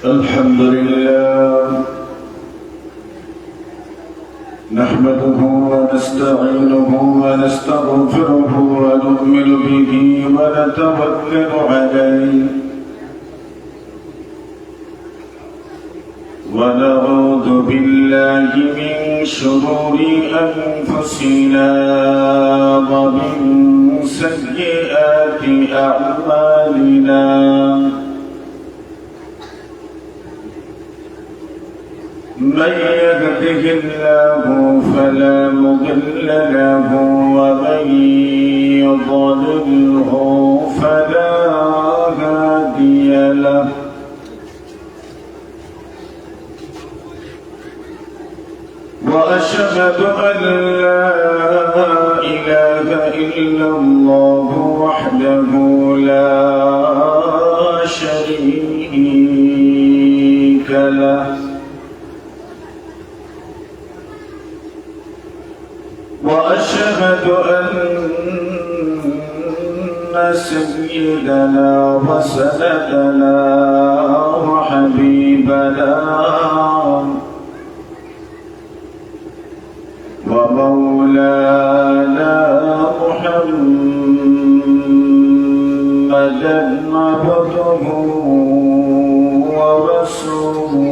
الحمد لله نحمده ونستعينه ونستغفره ونؤمن به ونتوكل عليه ونعوذ بالله من شرور أنفسنا ومن سيئات أعمالنا من يهده الله فلا مضل له ومن يضلله فلا هادي له وأشهد أن لا إله إلا الله وحده لا شريك له وأشهد أن سيدنا وسندنا وحبيبنا ومولانا محمدا عبده ورسوله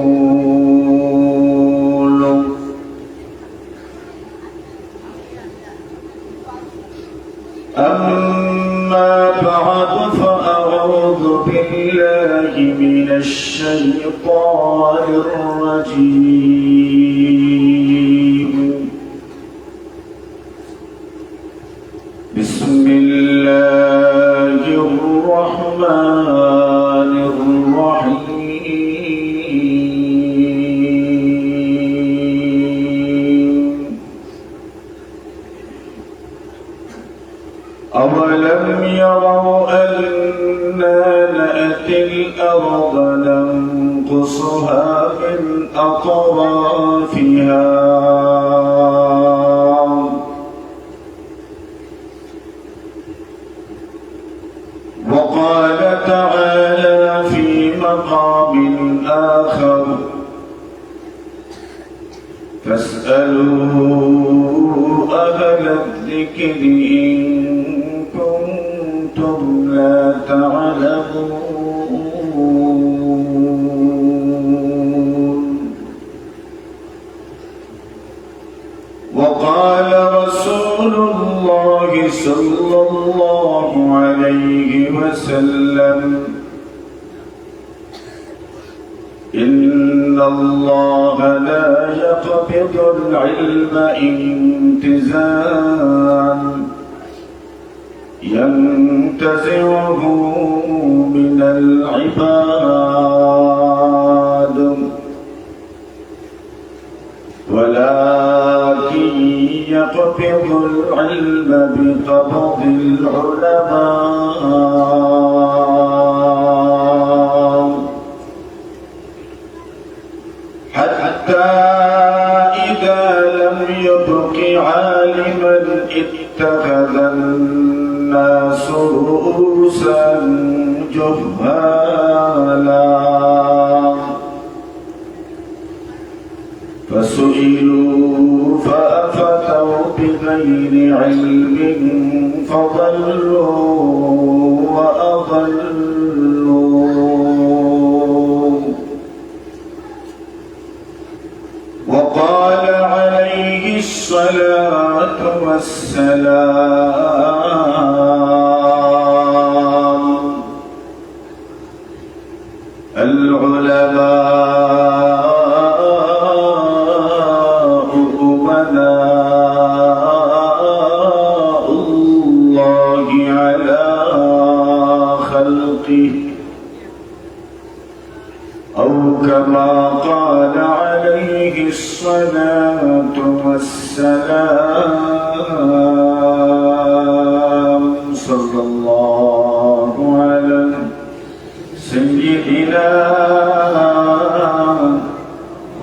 أما بعد فأعوذ بالله من الشيطان الرجيم بسم الله الرحمن الرحيم أولم يروا أنا نأتي الأرض ننقصها من أطرافها وقال تعالى في مقام آخر فاسألوا أهل الذكر إن كنتم لا تعلمون وقال رسول الله صلى الله عليه وسلم إن الله لا يقبض العلم انتزاعا ينتزعه من العباد ولكن يقبض العلم بقبض العلماء حتى إذا لم يبق عالما اتخذ الناس رؤوسا جهالا فسئلوا فأفتوا بغير علم فضلوا وأضلوا وقال عليه الصلاة والسلام العلماء أمناء الله على خلقه أو كما قال عليه الصلاة والسلام صلى الله على سيدنا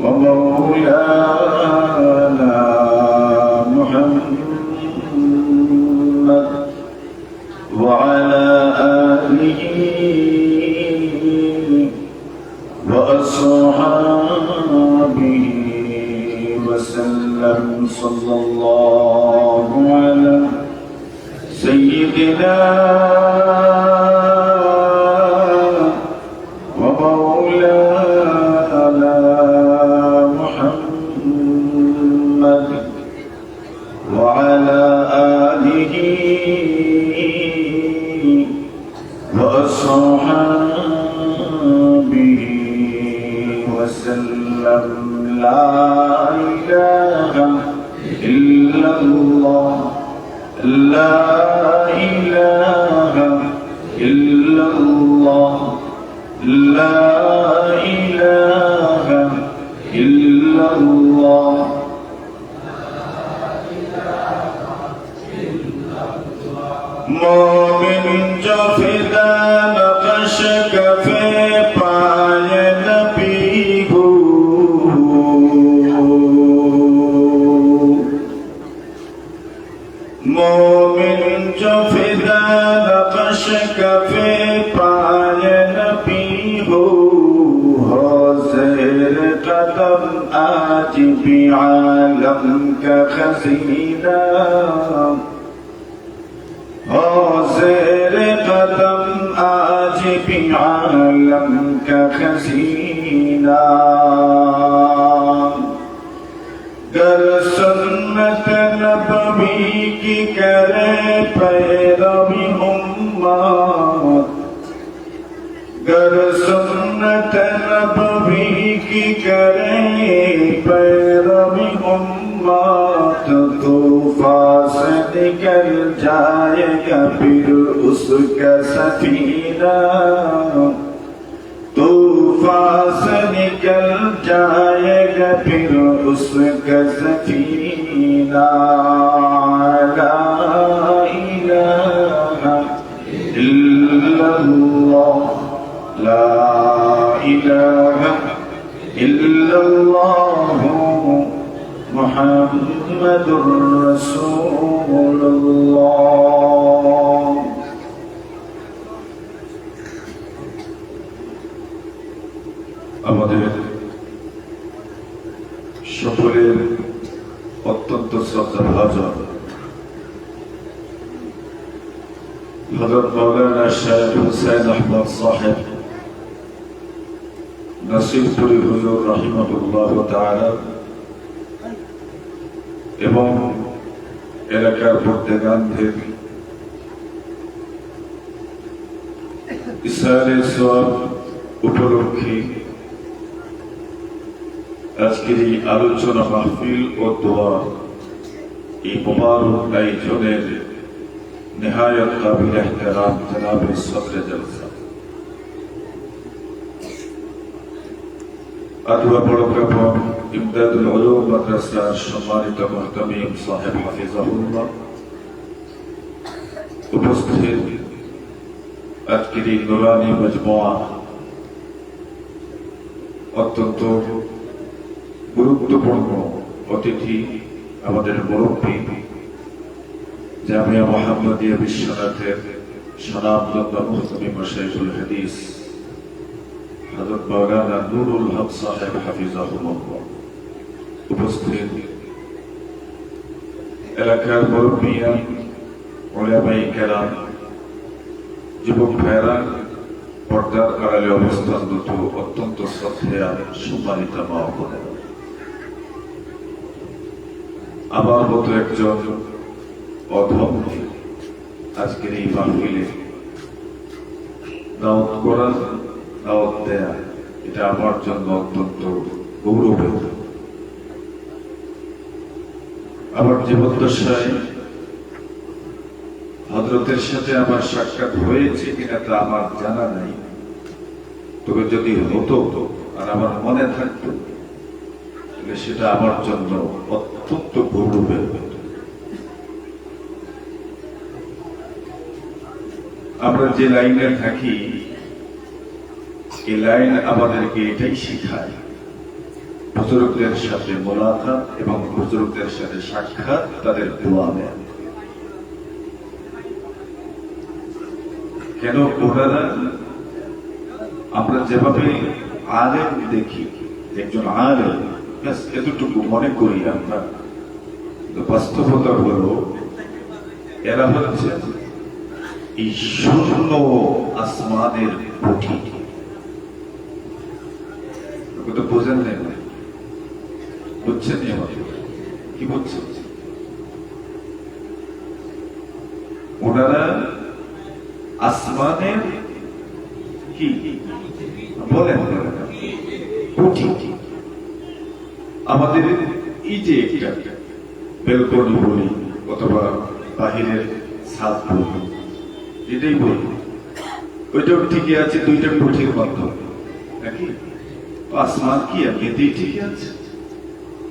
ومولانا محمد وعلى آله صلى الله على سيدنا ومولانا محمد وعلى آله وأصحابه وسلم. لا إله إلا الله لا إله إلا الله لا إله إلا الله. मोमिन जो फिदा नक्श कफे पाए नबी हो, मोमिन जो फिदा नक्श कफे पाए नबी हो ज़ेर कदम आज भी आलम का खज़ीना, ज़ेर कदम आज भी आलम का खज़ीना. गर सुन्नत नबवी की करे पैरवी उम्मत, गर सुन्नत नबवी की करे पैरवी उम्मत, तूफ़ान से निकल जाएगा फिर उसका सफीना, तूफ़ान से निकल जाएगा फिर उसका सफीना. ला इलाहा इल्लल्लाह ला इलाहा इल्लल्लाह मुहम्मदुर রাসূলুল্লাহ. আমাদের সকলের অত্যন্ত শ্রদ্ধাভাজন হযরত মাওলানা শাইখ হুসাইন আহমদ সাহেব নাসিরপুরি হুজুর রাহিমাহুল্লাহ তাআলা এবং এলাকার প্রত্যেকান্তের ইসরায়েলের সওয়াব উপলক্ষে আজকের এই আলোচনা মাহফিল ও দোয়া এই মোবারক আয়োজনের নিহায়াত কাবিল ইহতিরাম জনাবে সদরে জলসা আদওয়া বড়কাপন ইমদাদুল উলুম মাদ্রাসার সম্মানিত মুহতামিম সাহেব হাফিজাহুল্লাহ, উপস্থিত আজকের এই নুরানি মজমুয়া অত্যন্ত গুরুত্বপূর্ণ অতিথি, আমাদের মুরব্বী জামিয়া মুহাম্মাদিয়া বিশ্বনাথের স্বনামধন্য মুহতামিম মাশায়েখুল হাদিস হযরত মাওলানা নুরুল হক সাহেব হাফিজাহুল্লাহ, উপস্থিত এলাকার মুরব্বিয়ান, উলামায়ে কেরাম, যুবক ভাইরা, পর্দার আড়ালে অবস্থানরত অত্যন্ত শ্রদ্ধেয়া সম্মানিত মা ও বোনেরা, আমার মতো একজন অধম আজকের এই মাহফিলে দাওয়াত করা, দাওয়াত দেয়া, এটা আমার জন্য অত্যন্ত গৌরবের। আমার জীবদ্দশায় হযরতের সাথে আমার সাক্ষাৎ হয়েছে কিনা তা আমার জানা নাই, তবে যদি হতো আর আমার মনে থাকতো তাহলে সেটা আমার জন্য অত্যন্ত গৌরবের হতো। আমরা যে লাইনে থাকি এই লাইন আমাদেরকে এটাই শিখায়, বুজুর্গদের সাথে মোলাকাত এবং বুজুর্গদের সাথে সাক্ষাৎ, তাদের দোয়া নেন। কেন ওনারা, আমরা যেভাবে আলেম দেখি, একজন আলেম এতটুকু মনে করি আমরা তো বাস্তবতা হলো এরা হচ্ছে এই শূন্য আসমানের কুঠি। তো বোঝেন নেই, বুঝছেন কি বলছে? ওনারা আসমানের কি বলেন কুঠি। আমাদের এই যে একটা বেলকনি বলি অথবা বাহিরের ছাদ বলি, এটাই বলি, ওইটাও ঠিকই আছে দুইটা কুঠির মাধ্যমে নাকি? আসমান কি এমনিতেই ঠিকই আছে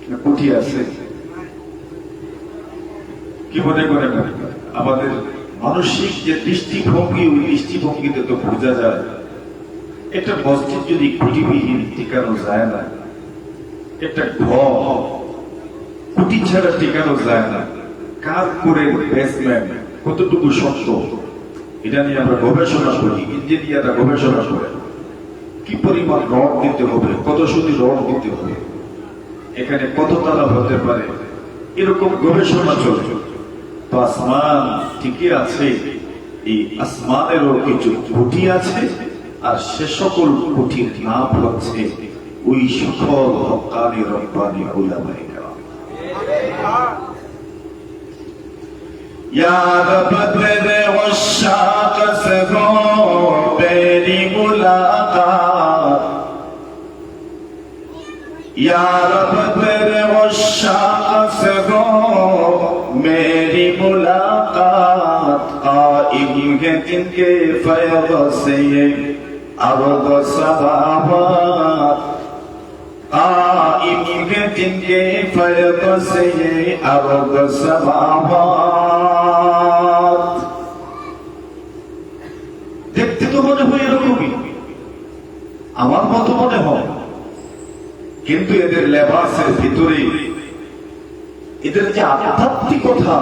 না কুঠি আছে? কি মনে করেন আমাদের মানসিক যে দৃষ্টিভঙ্গি, ওই দৃষ্টিভঙ্গিতে তো বোঝা যায় একটা মসজিদ যদি কুটিবিহীন টিকানো যায় না, একটা ঘর কুটি ছাড়া টিকানো যায় না, কার করে বেসমেন্ট কতটুকু শক্ত, এটা নিয়ে আমরা গবেষণা করি, ইঞ্জিনিয়াররা গবেষণা করে কি পরিমাণ রড দিতে হবে, কত সুদি রড দিতে হবে, এখানে কত তালা হতে পারে, এরকম গবেষণা চলছে। তো আসমান ঠিকই আছে, এই আসমানেরও কিছু খুঁটি আছে, আর সে সকল খুঁটির নাম হচ্ছে ওই সকল হক্কানি রব্বানি উলামায়ে কেরাম। ইয়া রব তেরে ওয়াশাক সে গো মেরি মুলাকাত, ইয়া রব তেরে ওয়াশাক সে গো मेरी मुलाकात, काइम है जिनके फैज़ से ये अर्ज़ समावात, काइम है जिनके फैज़ से ये अर्ज़ समावात। দেখতে তো মনে হয় এরকমই, আমার মতো মনে হয়, কিন্তু এদের লেবাসের ভিতরে এদের যে আধ্যাত্মিকতা,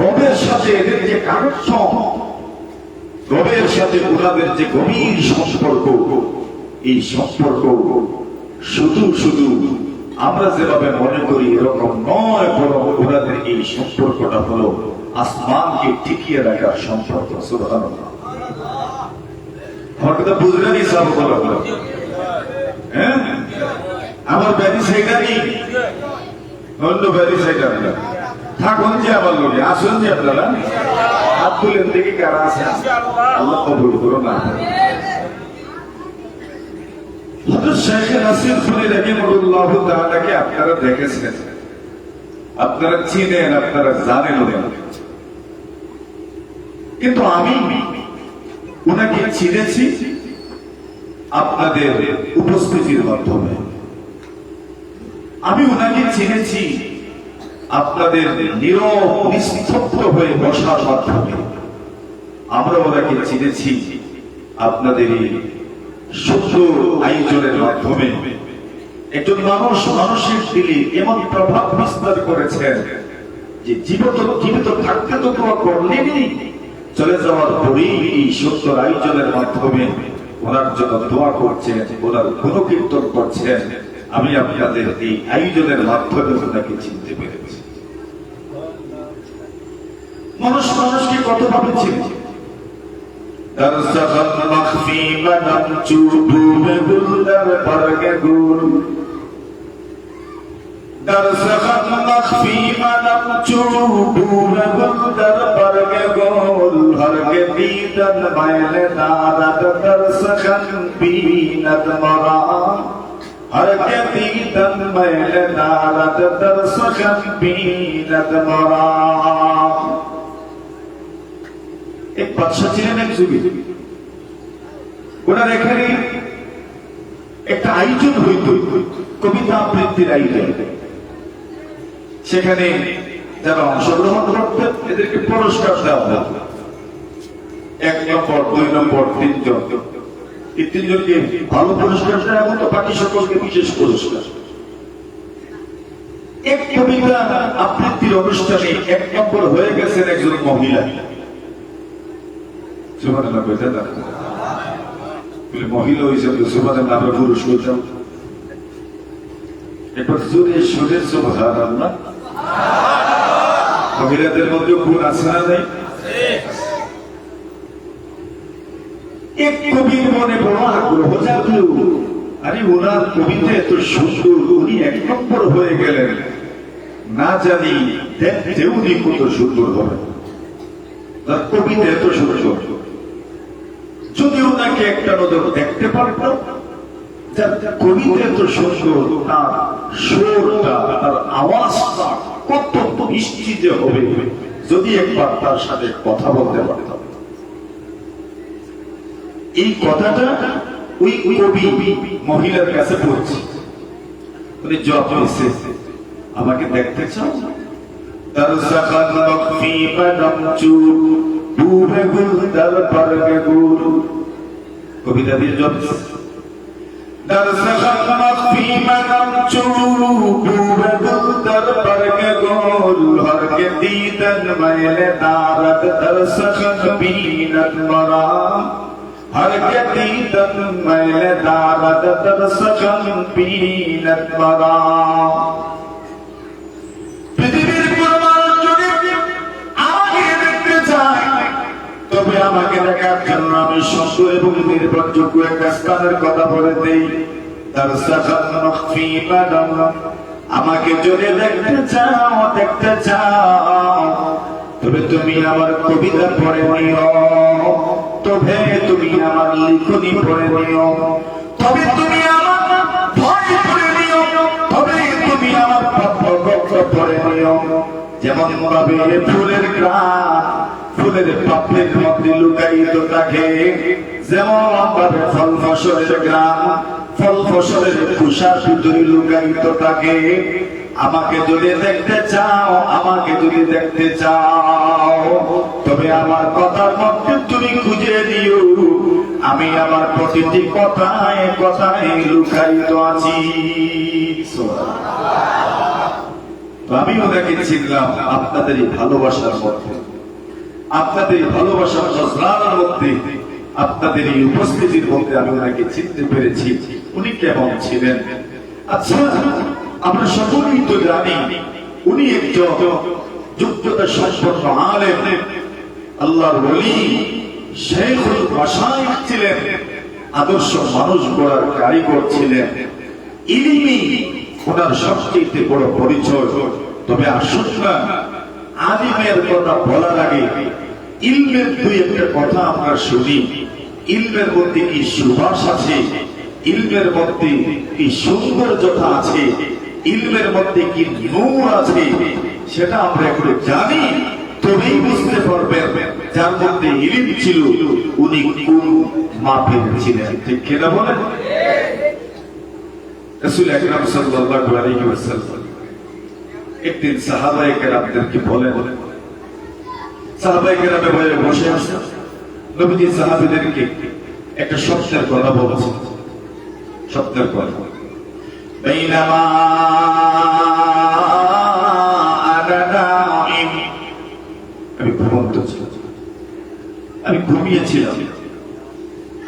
রবের সাথে এদের যে কানেকশন, রবের সাথে ওনাদের যে গভীর সম্পর্ক, এই সম্পর্ক শুধু শুধু আমরা যেভাবে মনে করি এরকম নয়, বরং ওনাদের এই সম্পর্কটা হলো আসমানকে টিকিয়ে রাখার সম্পর্ক। সুবহানাল্লাহ। আমার কথা বুঝলেনই সব বলা হলো? হ্যাঁ, আমার ব্যাধি সেটা নেই, অন্য ব্যাধি সেটা নেই। থাকুন যে আমার লোকে, আসুন যে আপনারা হাত তুলেন দেখি কারা আছে। আল্লাহ কবুল করুন। না হযরত শেখ নাসির ফুলি রাহিমাহুল্লাহ তাআলাকে আপনারা দেখেছেন, আপনারা চিনেন, আপনারা জানেন, কিন্তু আমি ওনাকে চিনেছি আপনাদের উপস্থিতির মাধ্যমে। আমি ওনাকে চিনেছি আপনাদের নীরব নিস্তব্ধ হয়ে বসার মাধ্যমে। আমরা ওনাকে চিনেছি আপনাদের এই সুন্দর আয়োজনের মাধ্যমে। একজন মানুষ মানুষের দিলে এমন প্রভাব বিস্তার করেছেন যে জীবিত থাকতে তো দোয়া করলেনই, চলে যাওয়ার পরেই এই সুন্দর আয়োজনের মাধ্যমে ওনার জন্য দোয়া করছেন, ওনার গুণকীর্তন করছেন। আমি আপনাদের এই আয়োজনের মাধ্যমে ওনাকে চিনতে পেরেছি। মানুষ মানুষকে কতভাবে চিনে। দরসখত মখফি মনম চুবু মে গুলদার পরগে গুল, দরসখত মখফি মনম চুবু মে গুলদার পরগে গুল, হরগে দীদন মাইলে নারদ দরসখত বীনত মরা, হরগে দীদন মাইলে নারদ দরসখত বীনত মরা। এক বাদশাহ ছিলেন, এক যুগে। ওনার এখানে একটা আয়োজন হইত, কবিতা আবৃত্তির আয়োজন। সেখানে যারা অংশগ্রহণ করতেন এদেরকে পুরস্কার দেওয়া হতো। 1 নম্বর, 2 নম্বর, 3 জন। এই 3 জনকে ভালো পুরস্কার দেওয়া হতো, বাকি সকলকে বিশেষ পুরস্কার। এক কবিতা আবৃত্তির অনুষ্ঠানে 1 নম্বর হয়ে গেছেন একজন মহিলা। সুবহানাল্লাহ কইতেন না, বলে মহিলা হিসেবে সুবহানাল্লাহ আমরা পুরুষ হইতাম। একবার জোরে সুরে সুবহানাল্লাহ। মহিলাদের মধ্যে গুণ আছে না নাই? এক কবির মনে বড় আগ্রহ জাগলো, আরে ওনার কবিতা এত সুন্দর, উনি এক নম্বর হয়ে গেলেন, না জানি দেখতে উনি কত সুন্দর হবে। তার কবিতা এত সুন্দর, যদি ওনাকে একটা নজর দেখতে পারতাম, যার কবিতা এত সুন্দর, তার সুরটা, তার আওয়াজটা কত মিষ্টি যে হবে, যদি একবার তার সাথে কথা বলতে পারতাম। এই কথাটা ওই কবি মহিলার কাছে পড়ছে, উনি জবাব দিয়েছে, আমাকে দেখতে চাও? তার সাকান বকফি বাদাম চুর বুবে গুল তার পারগে গুল, কবিতা দিয়ে জবাব দিয়েছে। তার সাকান বকফি বাদাম চুর বুবে গুল তার পারগে গুল, হরকে দিদন মাইলে দারত তার সাকান বিনত মরা, हर के दीदन मैले दारद तर सकन पीनत मरा। পৃথিবীর কোন মানুষ যদি আমাকে দেখতে চায়, তবে আমাকে দেখার জন্য আমি সুন্দর এবং নির্ভরযোগ্য একটা স্থানের কথা বলে দেই। তার সাকান মখফি বাদাম, আমাকে যদি দেখতে চাও, তবে তুমি আমার কবিতা পড়ে নিও, তবে তুমি আমার লিখনি পড়ে নিও, তবে তুমি আমার ভয় পড়ে নিও, তবে তুমি আমার পক্ষ পড়ে নিও। যেমন ভাবে ফুলের গ্রাম ফুলের পাপড়ির মধ্যে লুকায়িত থাকে, যেমন ভাবে ফল ফসলের গ্রাম ফল ফসলের খোসার ভিতরে লুকায়িত থাকে। আমাকে যদি দেখতে চাও, আমাকে যদি দেখতে চাও, তবে আমার কথার মধ্যে তুমি খুঁজে দিও, আমি আমার প্রতিটি কথায় কথায় লুকায়িত আছি। আমিও ওনাকে চিনলাম আপনাদের এই ভালোবাসার মধ্যে, আপনাদের এই ভালোবাসার নজরানার মধ্যে, আপনাদের এই উপস্থিতির মধ্যে আমি ওনাকে চিনতে পেরেছি উনি কেমন ছিলেন। আচ্ছা, আমরা সকলেই তো জানি উনি একজন যোগ্যতা সম্পন্ন আলেম, আল্লাহর ওলি, শেখুল মাশায়েখ ছিলেন, আদর্শ মানুষ গড়ার কারিগর ছিলেন। ইলমি ওনার সবচেয়ে বড় পরিচয়। তবে আসুন না, আলিমের কথা বলার আগে ইলমের দুই একটা কথা আমরা শুনি। ইলমের মধ্যে কি সুবাস আছে, ইলমের মধ্যে কি সৌন্দর্যতা আছে, ইলমের মধ্যে কি নূর আছে, সেটা আমরা একটু জানি, তবেই বুঝতে পারবেন যার মধ্যে ইলম ছিল উনি কোন মাপের ছিলেন। ঠিক কিনা বলেন? রাসূল আকরাম সাল্লাল্লাহু আলাইহি ওয়াসাল্লাম একদিন সাহাবায়ে কেরামদেরকে বলেন, সাহাবায়ে কেরামে বসে আছেন, নবীজি সাহাবীদেরকে একটা স্বপ্নের কথা বলেছেন। স্বপ্নের কথা, বাইনামা আনা নাইম, আমি ঘুমন্ত ছিলাম, আমি ঘুমিয়েছিলাম,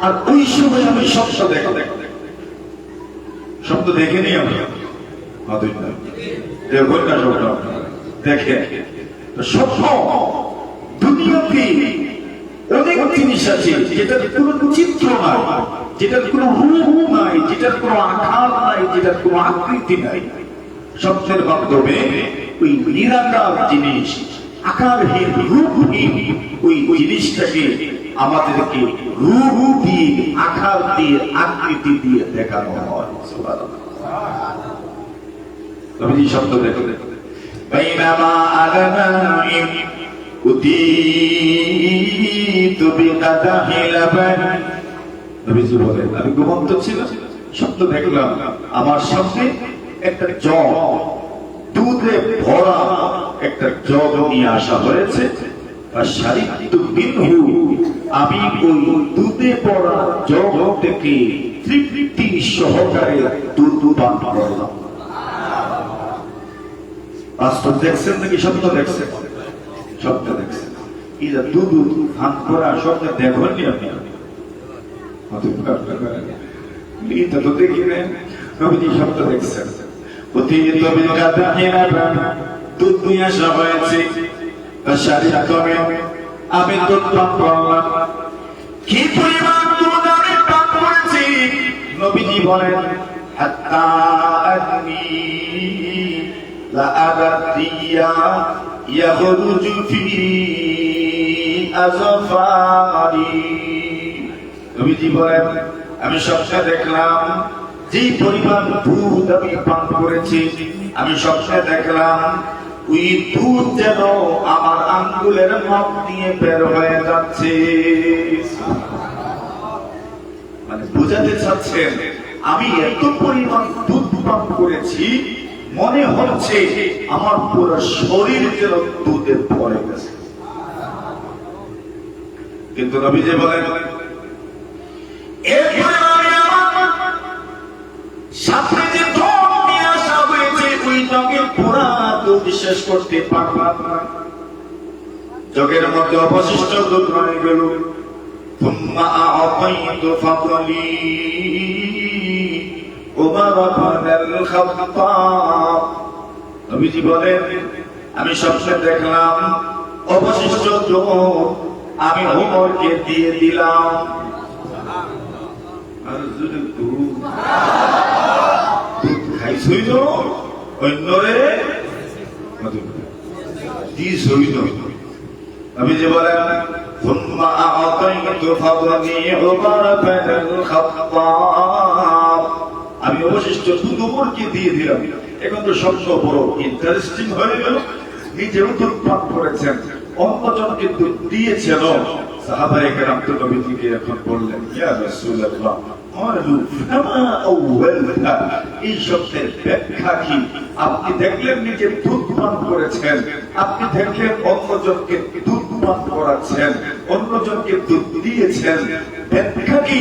আর ওই সময় আমি স্বপ্ন স্বপ্ন দেখেনি আমি দেখে। স্বপ্ন দুনিয়াতে অনেক জিনিস আছে যেটার কোন চিত্র নাই, যেটার কোন রূপ নাই, যেটার কোন আকার নাই, যেটার কোন আকৃতি নাই। স্বপ্নের মাধ্যমে ওই নিরাকার জিনিস, আকারহীন রূপহীন ওই জিনিসটাকে আমাদেরকে রূপ দিয়ে, আকার দিয়ে, আকৃতি দিয়ে দেখানো হয়। তুমি শব্দ দেখো, বাইনামা আনা নাইম উতীতু বিকাদাহি লাবান, নবীজি বলেন আমি ঘুমন্ত ছিলাম, স্বপ্ন দেখলাম আমার সামনে একটা জগ, দুধে ভরা একটা জগ নিয়ে আসা হয়েছে। আমি ওই দুধে ভরা জগ থেকে তৃপ্তি সহকারে দুধ পান করলাম। বাস্তব দেখছেন নাকি স্বপ্ন দেখছেন? স্বপ্ন দেখছেন। এটা দুধ পান করা স্বপ্ন দেখেননি আপনি? এটা তো দেখি না, নবীজি স্বপ্ন দেখছেন। দুধ নিয়ে আসা হয়েছে, আমি দুধ পান করলাম। কি পরিমাণ দুধ আমি পান করেছি, নবীজি বলেন হাত্তা আদনি লা আবাদিয়া ইয়াখরুজু ফি আযফারি। নবীজি বলেন আমি স্বপ্নে দেখলাম যেই পরিমাণ দুধ আমি পান করেছি, আমি স্বপ্নে দেখলাম ওই দুধ যেন আমার আঙ্গুলের নখ দিয়ে বের হয়ে যাচ্ছে। মানে বোঝাতে চাচ্ছেন আমি এত পরিমাণ দুধ পান করেছি, মনে হচ্ছে আমার পুরো শরীর যেন দুধে ভরে গেছে। কিন্তু নবীজি বলেন এরপরে সাথে যে ঢোক নিয়ে আসা হয়েছে ওই জগের পুরা দুধ শেষ করতে পারলাম না। জগের মধ্যে অবশিষ্ট দুধ রয়ে গেল। তুম্মা আ'তাইতু ফাদলি উমর ইবনুল খাত্তাব। নবীজি বলেন আমি স্বপ্নে দেখলাম অবশিষ্ট দুধ আমি ওমরকে দিয়ে দিলাম। আর যদি দুধ খাইছই তো অন্যরে দিস হইল। আমি যে বলেন সুম্মা আ'তাইতু ফাদলি উমর ইবনুল খাত্তাব, আমি অবশিষ্ট দুধ ওমরকে দিয়ে দিলাম। এখন তো সবচেয়ে বড় ইন্টারেস্টিং হয়ে গেল, নিজেও দুধ পান করেছেন, অন্যজনকে দুধ দিয়েছেন। সাহাবায়ে কেরাম তো নবীজিকে এখন বললেন ইয়া রাসূলুল্লাহ এই শব্দের ব্যাখ্যা কি? আপনি দেখলেন নিজে দুধ পান করেছেন, আপনি দেখলেন অন্যজনকে দুধ পান করাচ্ছেন, অন্যজনকে দুধ দিয়েছেন, ব্যাখ্যা কি?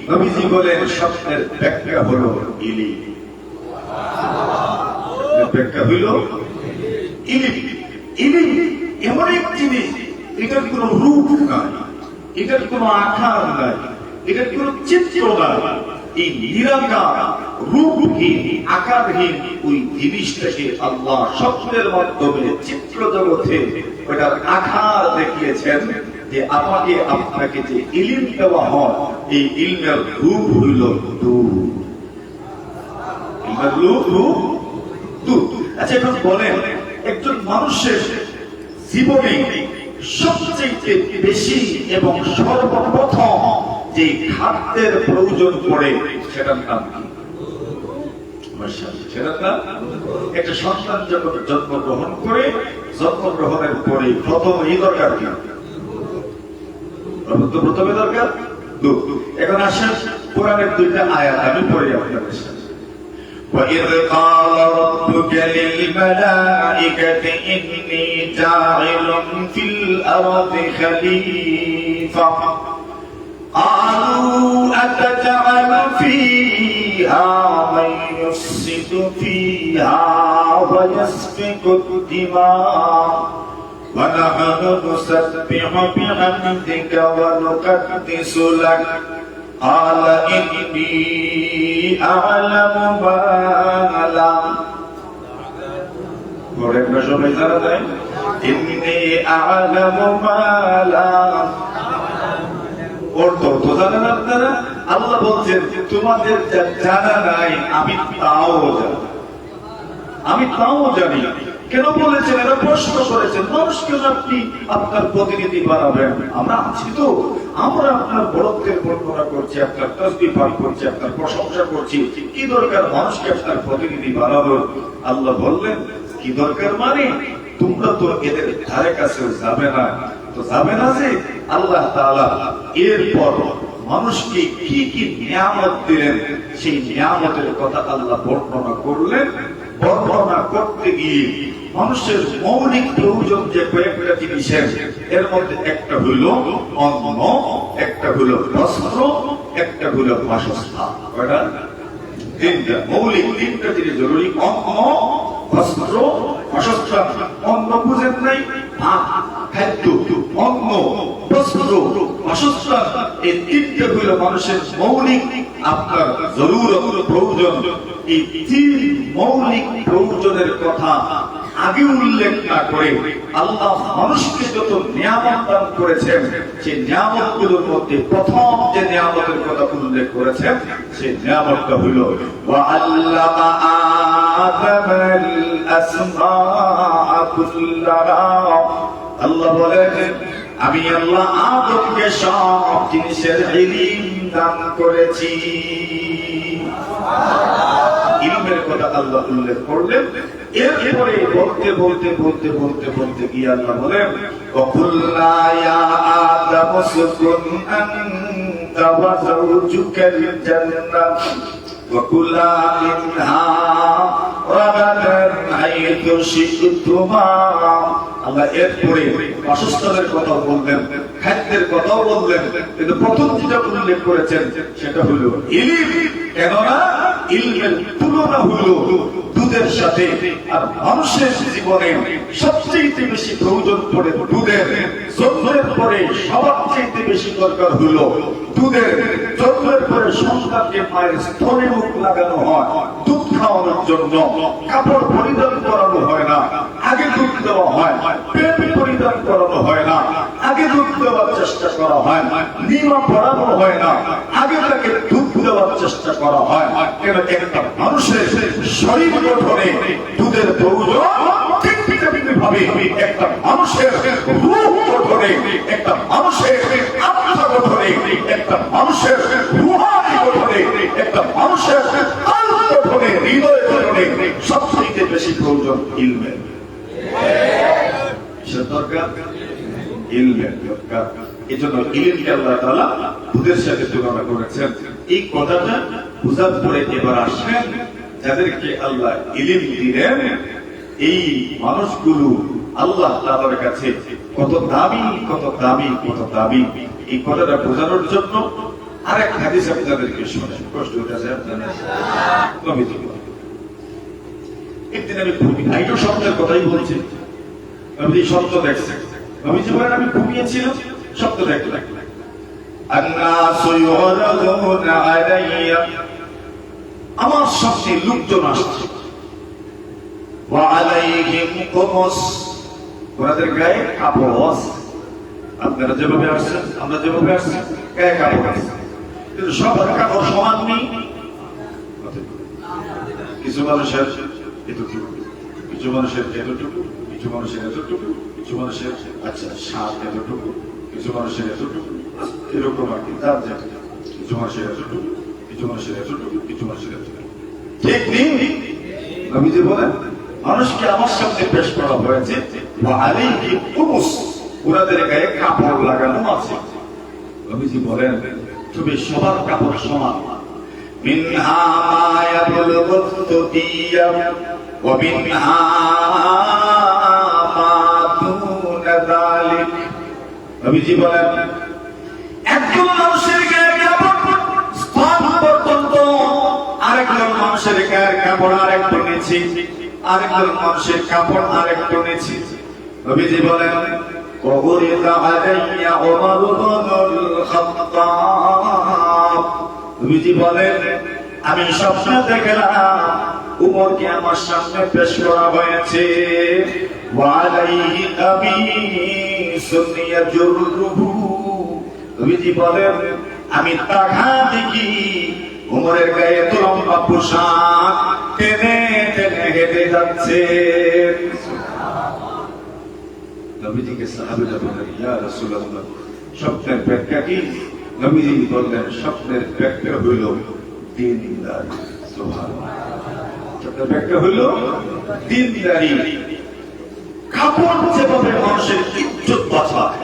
নবীজি বলেন স্বপ্নের ব্যাখ্যা হলো ইলি। ব্যাখ্যা হইল ইলি। ইলি এমন এক জিনিস, এটার কোন রূপ নাই, এটার কোন আকার নাই, এটার কোন চিত্র নাই। এই নিরাকার রূপহীন আকারহীন ওই জিনিসটাকে আল্লাহ স্বপ্নের মাধ্যমে চিত্র জগতে ওটার আকার দেখিয়েছেন, যে আমাকে আপনাকে যে ইলম দেওয়া হয় এই ইলমের রূপ হইল দুধ। ইলমের রূপ দুধ। আচ্ছা এখন বলেন একজন মানুষের জীবনে সবচেয়ে বেশি এবং সর্বপ্রথম যে খাদ্যের প্রয়োজন পড়ে সেটার নাম কি? সেটার নাম, একটা সন্তান যখন জন্মগ্রহণ করে, জন্মগ্রহণের পরে প্রথম এই দরকার কি? প্রথমে দরকার দুধ। এখন আসেন কোরআনের দুইটা আয়াত আমি পড়ি আপনাদের সাথে। وَإِذْ قَالَ رَبُّكَ لِلْمَلَائِكَةِ إِنِّي جَاعِلٌ فِي الْأَرْضِ خَلِيفَةً قَالُوا أَتَجْعَلُ فِيهَا مَن يُفْسِدُ فِيهَا وَيَسْفِكُ الدِّمَاءَ وَنَحْنُ نُسَبِّحُ بِحَمْدِكَ وَنُقَدِّسُ لَكَ قال إني أعلم ما لا إني أعلم ما لا। অর্থ তো জানেন আপনারা? আল্লাহ বলছেন তোমাদের যা জানা নাই আমি তাও জানি, আমি তাও জানি। কেন বলেছেন? এরা প্রশ্ন করেছেন মানুষ কেন আপনি আপনার প্রতিনিধি বানাবেন? আমরা আছি তো, আমরা আপনার বড়ত্বের বর্ণনা করছি, আপনার তাসবিহ পাঠ করছি, আপনার প্রশংসা করছি, কি দরকার মানুষকে আপনার প্রতিনিধি বানানোর? আল্লাহ বললেন কি দরকার মানে তোমরা তো এদের ধারে কাছেও যাবে না। তো যাবে না যে আল্লাহ তাআলা এরপর মানুষকে কি কি নিয়ামত দিলেন সেই নিয়ামতের কথা আল্লাহ বর্ণনা করলেন। বর্ণনা করতে গিয়ে মানুষের মৌলিক প্রয়োজন যে কয়েকটা জিনিসের, এর মধ্যে একটা হইল অন্ন, একটা হইল বস্ত্র, একটা হইল বাসস্থান। কয়টা? তিনটা মৌলিক, তিনটা জিনিস জরুরি। অন্ন, বস্ত্র, বাসস্থান। অন্ন বুঝেন নাই? খাদ্য, অন্ন, বস্ত্র, বাসস্থান, এই তিনটা হইল মানুষের মৌলিক আপনার জরুরত, প্রয়োজন। এই তিন মৌলিক প্রয়োজনের কথা আগে উল্লেখ না করে আল্লাহ মানুষকে যত নিয়ামত দান করেছেন সেই নিয়ামতগুলোর মধ্যে প্রথম যে নিয়ামতের কথা উল্লেখ করেছেন সেই নিয়ামতটা হলো ওয়া আল্লামা আদামাল আসমাআ কুল্লাহা। আল্লাহ বলেন আমি আল্লাহ আদমকে সব জিনিসের ইলম দান করেছি। ইলমের কথা আল্লাহ উল্লেখ করলেন। এরপরে বলতে বলতে বলতে বলতে বলতে গিয়ে আল্লাহ বলেন ওয়াকুল্লা ইয়া আদম উসকুন আনতা ওয়া যাওজুকাল জান্নাহ ওয়াকুলা মিনহা রাগাদান হাইতু শি'তুমা। আল্লাহ এরপরে বাসস্থানের কথা বললেন, খাদ্যের কথাও বললেন, কিন্তু প্রথম যেটা উল্লেখ করেছেন সেটা হলো ইলম। কেননা ইলমের তুলনা হলো দুধের সাথে। আর মানুষের জীবনে সবচেয়ে বেশি প্রয়োজন পড়ে দুধের। জন্মের পরে সবার চাইতে বেশি দরকার হলো দুধের। জন্মের পরে সন্তানকে মায়ের স্তনে মুখ লাগানো হয় দুধ খাওয়ানোর জন্য। কাপড় পরিধান করানো হয় না, আগে দুধ দেওয়া হয়। পেট পরিধান করানো হয় না, আগে দুধ দেওয়ার চেষ্টা করা হয়। নিমা পড়ানো হয় না, আগে তাকে দুধ দেওয়ার চেষ্টা করা হয়। কেন? একটা মানুষের শরীর গঠনে দুধের প্রয়োজন ঠিক ভাবে একটা মানুষের রূহ গঠনে, একটা মানুষের আত্মা গঠনে, একটা মানুষের রুহানি গঠনে, একটা মানুষের কাল গঠনে, হৃদয় গঠনে সবচেয়ে বেশি প্রয়োজন ইলমের। দরকার ইলমের দরকার। এই জন্য ইলমকে আল্লাহ তাআলা দুধের সাথে তুলনা করেছেন। এই কথাটা বুঝার পরে এবার আসেন যাদেরকে আল্লাহ ইলম দিলেন এই মানুষগুলো আল্লাহ তাআলার কাছে কত দামি কত দামি কত দামি। এই কথাটা বোঝানোর জন্য আরেক হাদিস আপনাদেরকে শোনাই। কষ্ট হচ্ছে আপনাদের? নবীজি একদিন আমি আইটো শব্দের কথাই বলছি। নবীজি শব্দ দেখছে। নবীজি বলেন আমি ঘুমিয়েছিলাম, শব্দ দেখতে লাগলাম আন্নাসু ইউরাদুনা আলাইয়া। আমার সামনে লোকজন আসছে। ওয়া আলাইহিম কুমুস, ওনাদের গায়ে কাপড় আছে। আপনারা যেভাবে আসছেন, আমরা যেভাবে আসছি, গায়ে কাপড় আছে, কিন্তু সবার কাপড় সমান নেই। কিছু মানুষের এতটুকু, কিছু মানুষের এতটুকু, কিছু মানুষের এতটুকু, কিছু মানুষের আচ্ছা সাত এতটুকু, কিছু মানুষের এতটুকু, এরকম আর কি। তার যেটা কিছু মানুষের এতটুকু, কিছু মানুষের এতটুকু, কিছু মানুষের এতটুকু। ঠিক নেই। নবীজি বলেন মানুষকে আমার সামনে পেশ করা হয়েছে ওয়া আলাইহিম কুমুস, ওনাদের গায়ে কাপড় লাগানো আছে। নবীজি বলেন তবে সবার কাপড় সমান। মিনহা মা ইয়াবলুগু তুদিয়া ওয়া মিনহা মা দুনা যালিক। নবীজি বলেন একজন মানুষের গায়ে কাপড় স্তন পর্যন্ত, আরেকজন মানুষের গায়ের কাপড় আরেকটু নিচে, আরেকজন মানুষের কাপড় আরেকটু নিচে। নবীজি বলেন ওয়াগুরিদা আলাইয়া ওমর ইবনুল খাত্তাব। নবীজি বলেন আমি স্বপ্নে দেখলাম উমরকে আমার সামনে পেশ করা হয়েছে। ওয়া আলাইহি কামিসুন ইয়াজরুহু। নবীজি বলেন আমি তাকা দেখি উমরের গায়ে তো লম্বা পোশাক টেনে টেনে হেঁটে যাচ্ছে। নবীজিকে সাহাবীরা বললেন ইয়া রাসূলুল্লাহ স্বপ্নের ব্যাখ্যা কি? নবীজি বললেন স্বপ্নের ব্যাখ্যা হইল দ্বীনদারি। সুবহানাল্লাহ। স্বপ্নের ব্যাখ্যা হইল দ্বীনদারি। কাপড় যেভাবে মানুষের ইজ্জত বাঁচায়,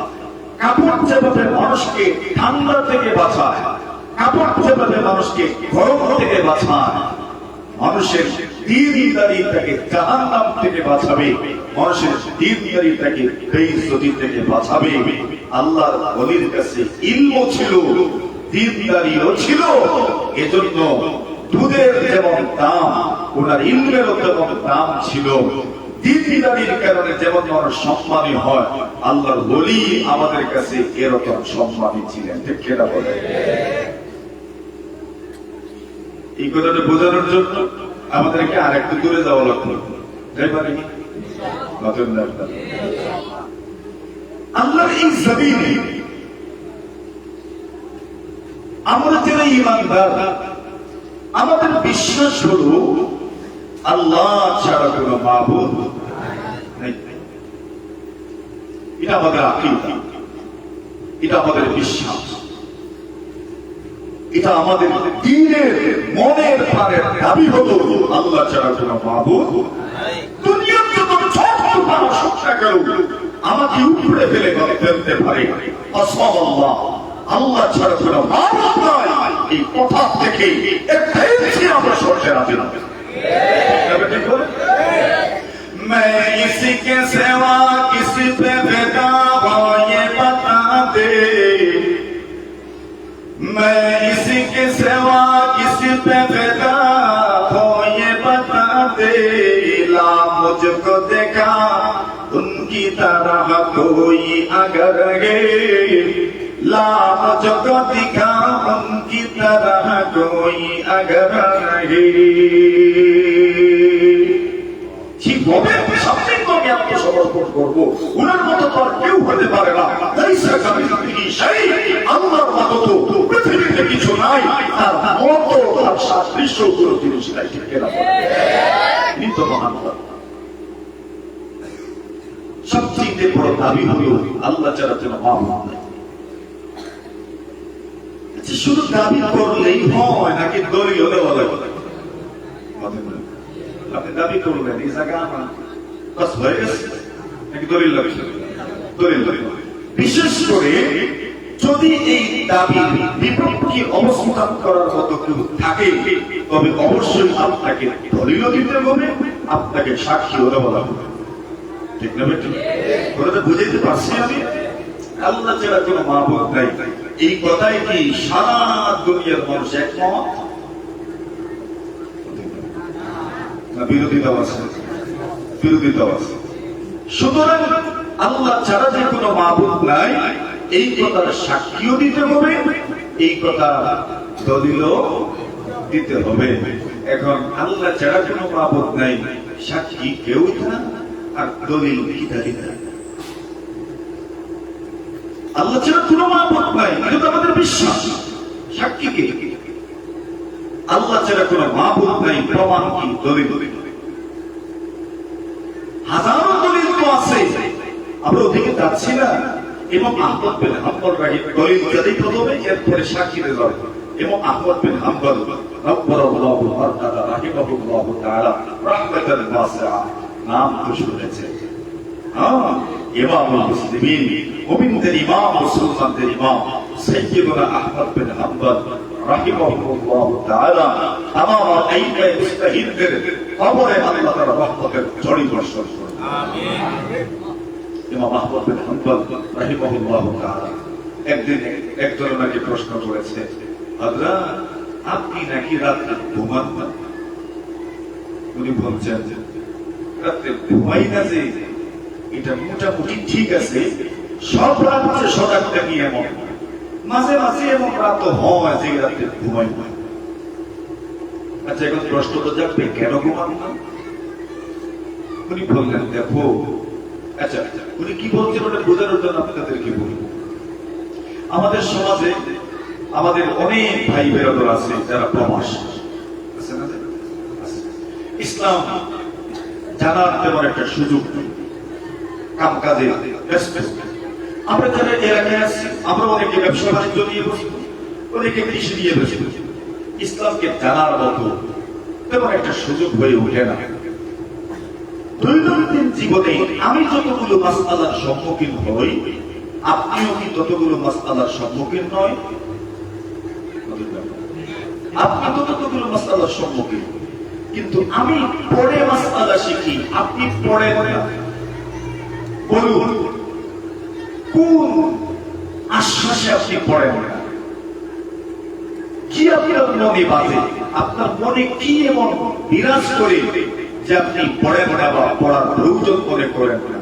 কাপড় যেভাবে মানুষকে ঠান্ডা থেকে বাঁচায়, কাপড় যেভাবে মানুষকে গরম থেকে বাঁচায়, মানুষের দ্বীনদারি তাকে জাহান্নাম থেকে বাঁচাবে, মানুষের দ্বীনদারি তাকে বেইজ্জতি থেকে বাঁচাবে। আল্লাহর ওলির কাছে ইলম ছিল, দ্বীনদারিও ছিল। এজন্য দুধের যেমন দাম ওনার ইলমেরও তেমন দাম ছিল। দ্বীনদারির কারণে যেমন মানুষ সম্মানী হয়, আল্লাহর ওলি আমাদের কাছে এরকম সম্মানী ছিলেন। ঠিক কিনা বলে? এই কথাটা বোঝানোর জন্য আমাদেরকে আরেকটু দূরে যাওয়া লাগবে। যাই পারি আল্লাহর এই জমিনে আমরা যারা ঈমানদার, আমাদের বিশ্বাস হলো আল্লাহ ছাড়া কোনো মাবুদ নেই। এটা আমাদের আকীদা, এটা আমাদের বিশ্বাস, এটা আমাদের দ্বীনের মনের প্রাণের দাবি হলো আল্লাহ ছাড়া কোনো মাবুদ দুনিয়ার যত ছোট মানুষ না কেন আমাকে উপরে ফেলে ফেলতে পারে আল্লাহ, আল্লাহ ছাড়া কোনো মাবুদ নয়, এই কথা থেকে একটা ইঞ্চি আমরা সরতে রাজি না। मैं इसके सिवा किस पे फिदा हो ये बता दे, मैं इसके सिवा किस पे फिदा हो ये बता दे, ला मुझको देखा उनकी तरह कोई अगर है, ला मुझको दिखा उनकी तरह कोई अगर है। আত্মসমর্পণ করবো, উনার মতো তো আর কেউ হতে পারে না। আল্লাহর মতো তো পৃথিবীতে কিছু নাই, তার মতো তার সাদৃশ্য কোনো জিনিস নাই। ঠিক না? মহান সবচেয়ে বড় দাবি হল আল্লাহ ছাড়া যেন মাবুদ নাই। শুধু দাবি করলেই হয় নাকি দলিল দেওয়া লাগে? আপনি দাবি করলেন এই জায়গা আমার বাস হয়ে গেছে নাকি দলিল লাগছে? দলিল। বিশেষ করে যদি এই দাবির বিপক্ষে অবস্থান করার মতো কেউ থাকে তবে অবশ্যই আপনাকে দলিলও দিতে হবে, আপনাকে সাক্ষীও দেওয়া হবে। ঠিক না বেটি? ওটা বুঝাইতে পারছি আমি? আল্লাহ ছাড়া কোনো মাবুদ নাই, এই কথাই কি সারা দুনিয়ার মানুষ একমত না বিরোধিতা আছে? বিরোধিতা আছে। সুতরাং আল্লাহ ছাড়া যে কোনো মাবুদ নাই এই কথার সাক্ষীও দিতে হবে, এই কথা দলিলও দিতে হবে। এখন আল্লাহ ছাড়া কোনো মাবুদ নাই, সাক্ষী কেউ না, আর দলিল কিটা দিতে? আল্লাহ ছাড়া কোনো মাবুদ নাই, এটা তো আমাদের বিশ্বাস। সাক্ষী কে? আল্লাহ ছাড়া কোনো মাবুদ নাই, প্রমাণ কি? দলিল। হাজারো দলিল তো আছে, আমরা ওদিকে যাচ্ছি না। এবং আহমদ বিন হাম্বল দলিল দিতেই প্রথমে, এরপরে সাক্ষী দেওয়া। এবং আহমদ বিন হাম্বল রাব্বাহুল্লাহু মারকাদা রাহিমাহুল্লাহু তাআলা রাহমাতান ওয়াসিআ নাম তো শুনেছেন। ইমামুল মুসলিমিন, মুমিনদের ইমাম, মুসলমানদের ইমাম সাইয়্যিদুনা আহমদ বিন হাম্বল রাহিমাহুল্লাহু তাআলা তামাম আইয়্যা মুস্তাহিদদের কবরে আল্লাহ তাআলা রহমতের ঝড়ি বর্ষণ করুন। আমিন। ইমাম আহমদ বিন হাম্বল রাহিমাহুল্লাহু তাআলা একদিন একজন নাকি প্রশ্ন করেছে, হযরত আপনি নাকি রাতে ঘুমান না? উনি বলছেন রাতে ঘুমাই না যে এটা মোটামুটি ঠিক আছে, সব রাত সজাগ থাকি, এমন মাঝে মাঝে এমন রাত হয় যে রাতে ঘুমাই না। আচ্ছা, এখন প্রশ্ন তো যাবে কেন ঘুমান না? উনি বললেন দেখো, আচ্ছা উনি কি বলছেন ওটা বোঝানোর জন্য আপনাদেরকে বলি। আমাদের সমাজে আমাদের অনেক ভাই বেরাদর আছে যারা প্রবাস আছে না, ইসলাম জানার তেমন একটা সুযোগ নেই, কাম কাজে ব্যস্ত। আমরা যারা এলাকায় আছি আমরা অনেকে ব্যবসা বাণিজ্য নিয়ে বসি, অনেকে কৃষি নিয়ে বসি, ইসলামকে জানার মতো তেমন একটা সুযোগ হয়ে ওঠে না। দৈনন্দিন জীবনে আমি যতগুলো মাসআলার সম্মুখীন হই, আপনিও কি ততগুলো মাসআলার সম্মুখীন নয়? আপনি ততগুলো মাসআলার সম্মুখীন, কিন্তু আমি পড়ে মাসআলা শিখি, আপনি পড়ে না। বলুন কোন আশ্বাসে আপনি পড়েন না? কি আপনার মনে বাজে? আপনার মনে কি এমন বিরাজ করে যে আপনি পড়েন না বা পড়ার প্রয়োজন মনে করেন না?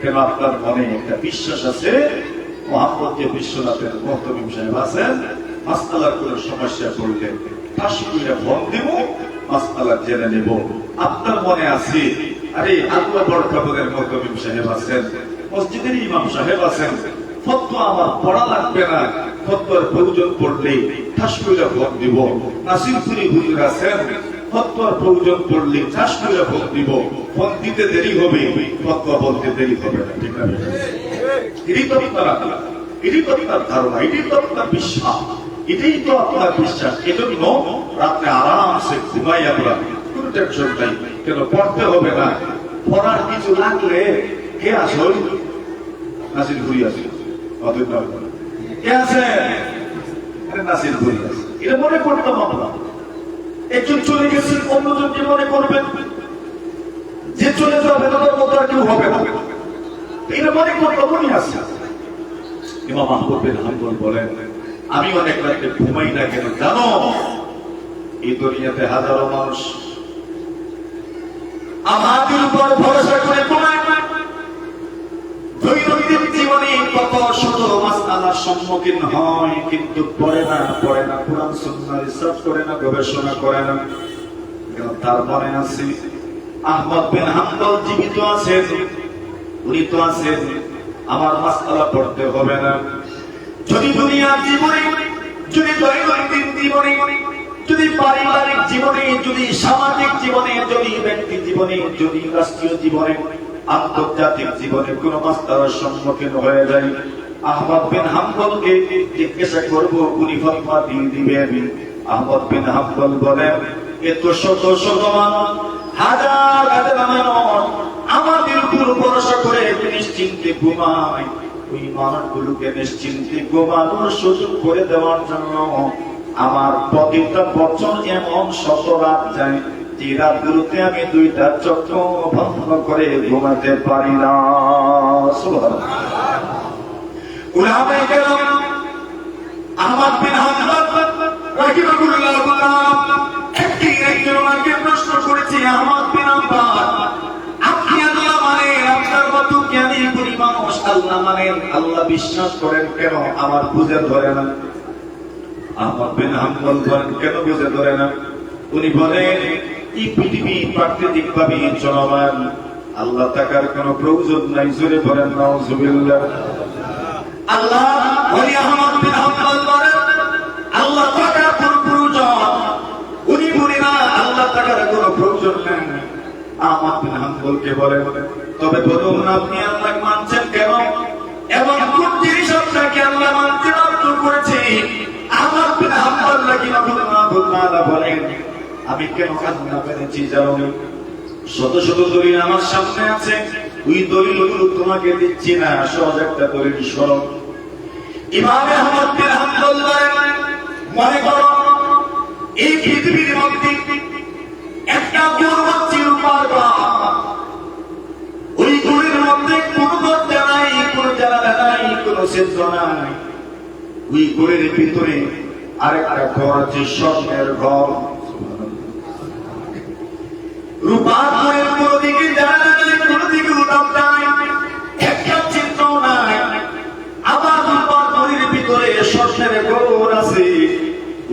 কেন আপনার মনে একটা বিশ্বাস আছে, মুহাম্মদ বিশ্বনাথের মুহতামিম সাহেব আছেন, মাসআলার কোন সমস্যা পড়লে ফাঁস করে ফোন দেব, মাসআলা জেনে নেব। আপনার মনে আছে আরে আল্লাহ বরকতের মুহতামিম সাহেব আছেন, মসজিদের ইমাম সাহেব আছেন, ফতোয়া আমার পড়া লাগবে না, ফতোয়ার প্রয়োজন পড়লে ঠাস করে ভোট দিব। নাসিরপুরি হুজুর আছেন, ফতোয়ার প্রয়োজন পড়লে ঠাস করে ভোট দিব। ফোন দিতে দেরি হবে, ফতোয়া বলতে দেরি হবে না। ঠিক আছে, এটাই তো আপনার ধারণা, এটাই তো আপনার বিশ্বাস, এটাই তো আপনার বিশ্বাস। এজন্য রাত্রে আরামসে ঘুমাই আমরা, কোনো টেনশন নাই। কেন পড়তে হবে না, পড়ার কিছু লাগলে কে আসল নাসির ঘুরি আছে, কে আছে? নাসির ঘুরি আছে, এটা মনে করতাম আমরা। একজন চলে গেছেন, অন্যজনকে মনে করবেন, যে চলে যাবে তাদের মতো আর কেউ হবে না, এটা মনে করতাম। মনে আছে ইমাম আহমদ বিন হাম্বল বলেন, আমি অনেক রাতে ঘুমাই না কেন জানো? এই দুনিয়াতে হাজারো মানুষ আমাদের উপর ভরসা করে ঘুমায় না। দৈনন্দিন জীবনে কত শত মাসআলার সম্মুখীন হয়, কিন্তু পড়ে না কোরআন সুন্নাহ রিসার্চ করে না, গবেষণা করে না। তার মনে আছে আহমদ বিন হাম্বল জীবিত আছেন, উনি তো আছেন, আমার মাসআলা পড়তে হবে না। যদি দুনিয়ার জীবনে, যদি দৈনন্দিন জীবনে, যদি পারিবারিক জীবনে, যদি সামাজিক জীবনে, যদি ব্যক্তি জীবনে, যদি রাষ্ট্রীয় জীবনে, আন্তর্জাতিক জীবনে কোন মাসআলার সম্মুখীন হয়ে যায়, আহমদ বিন হাম্বলকে জিজ্ঞাসা করব, উনি ফতোয়া দিয়ে দিবেন। আহমদ বিন হাম্বল বলেন, এত শত শত মানুষ, হাজার হাজার মানুষ আমাদের উপর ভরসা করে নিশ্চিন্তে ঘুমায়, ওই মানুষগুলোকে নিশ্চিন্তে ঘুমানোর সুযোগ করে দেওয়ার জন্য আমার প্রতিটা বছর এমন শত রাত যায় যে রাতগুলোতে আমি দুইটা চক্ষু বন্ধ করে ঘুমাতে পারি না। উলামায়ে কেরাম আহমদ বিন হাম্বল রাহিমাহুল্লাহ একজন ওনাকে প্রশ্ন করেছে, আহমদ বিন হাম্বল আপনি আল্লাহ মানেন, আপনার মতো জ্ঞানী বুড়ি মানুষ আল্লাহ মানেন, আল্লাহ বিশ্বাস করেন, কেন আমার বুঝে ধরে না? আহমদ বিন হাম্বল বলেন, কেন বুঝে ধরে না? উনি বলেন, এই পৃথিবী প্রাকৃতিক ভাবে চলমান, আল্লাহ তাকার কোন প্রয়োজন নাই। জোরে বলেন নাউজুবিল্লাহ। আল্লাহ ওই আহমদ বিন হাম্বল বলেন, আল্লাহ তাকার কোন প্রয়োজন, উনি বলেন না আল্লাহ তাকার কোন প্রয়োজন নেই। আহমদ বিন হাম্বলকে বলেন, তবে বলুন আপনি আল্লাহ মানছেন কেন, এবং কোন জিনিস আপনাকে আল্লাহ মানতে বাধ্য করেছে? আহমদ বিন হাম্বল রাহিমাহুল্লাহ বলেন, আমি কেন আল্লাহ মেনেছি জানো? শত শত দলিল আমার সামনে আছে, ওই দলিলগুলো তোমাকে দিচ্ছি না, সহজ একটা দলিল শোনো। ইমাম আহমদ বিন হাম্বল বলেন, মনে করো এই পৃথিবীর মধ্যে একটা গরু হচ্ছে রূপার গাছ, ওই গরুর মধ্যে কোন দরজা নাই, কোন জানালা নাই, কোন ছিদ্র নাই। ওই গরুর ভিতরে আরেকটা ঘর আছে, স্বর্ণের ঘর। রূপার গরুর কোন দিকে জানালা নাই, কোন দিকে দরজা নাই, একটা ছিদ্র নাই। আবার রূপার গরুর ভিতরে স্বর্ণের ঘর আছে,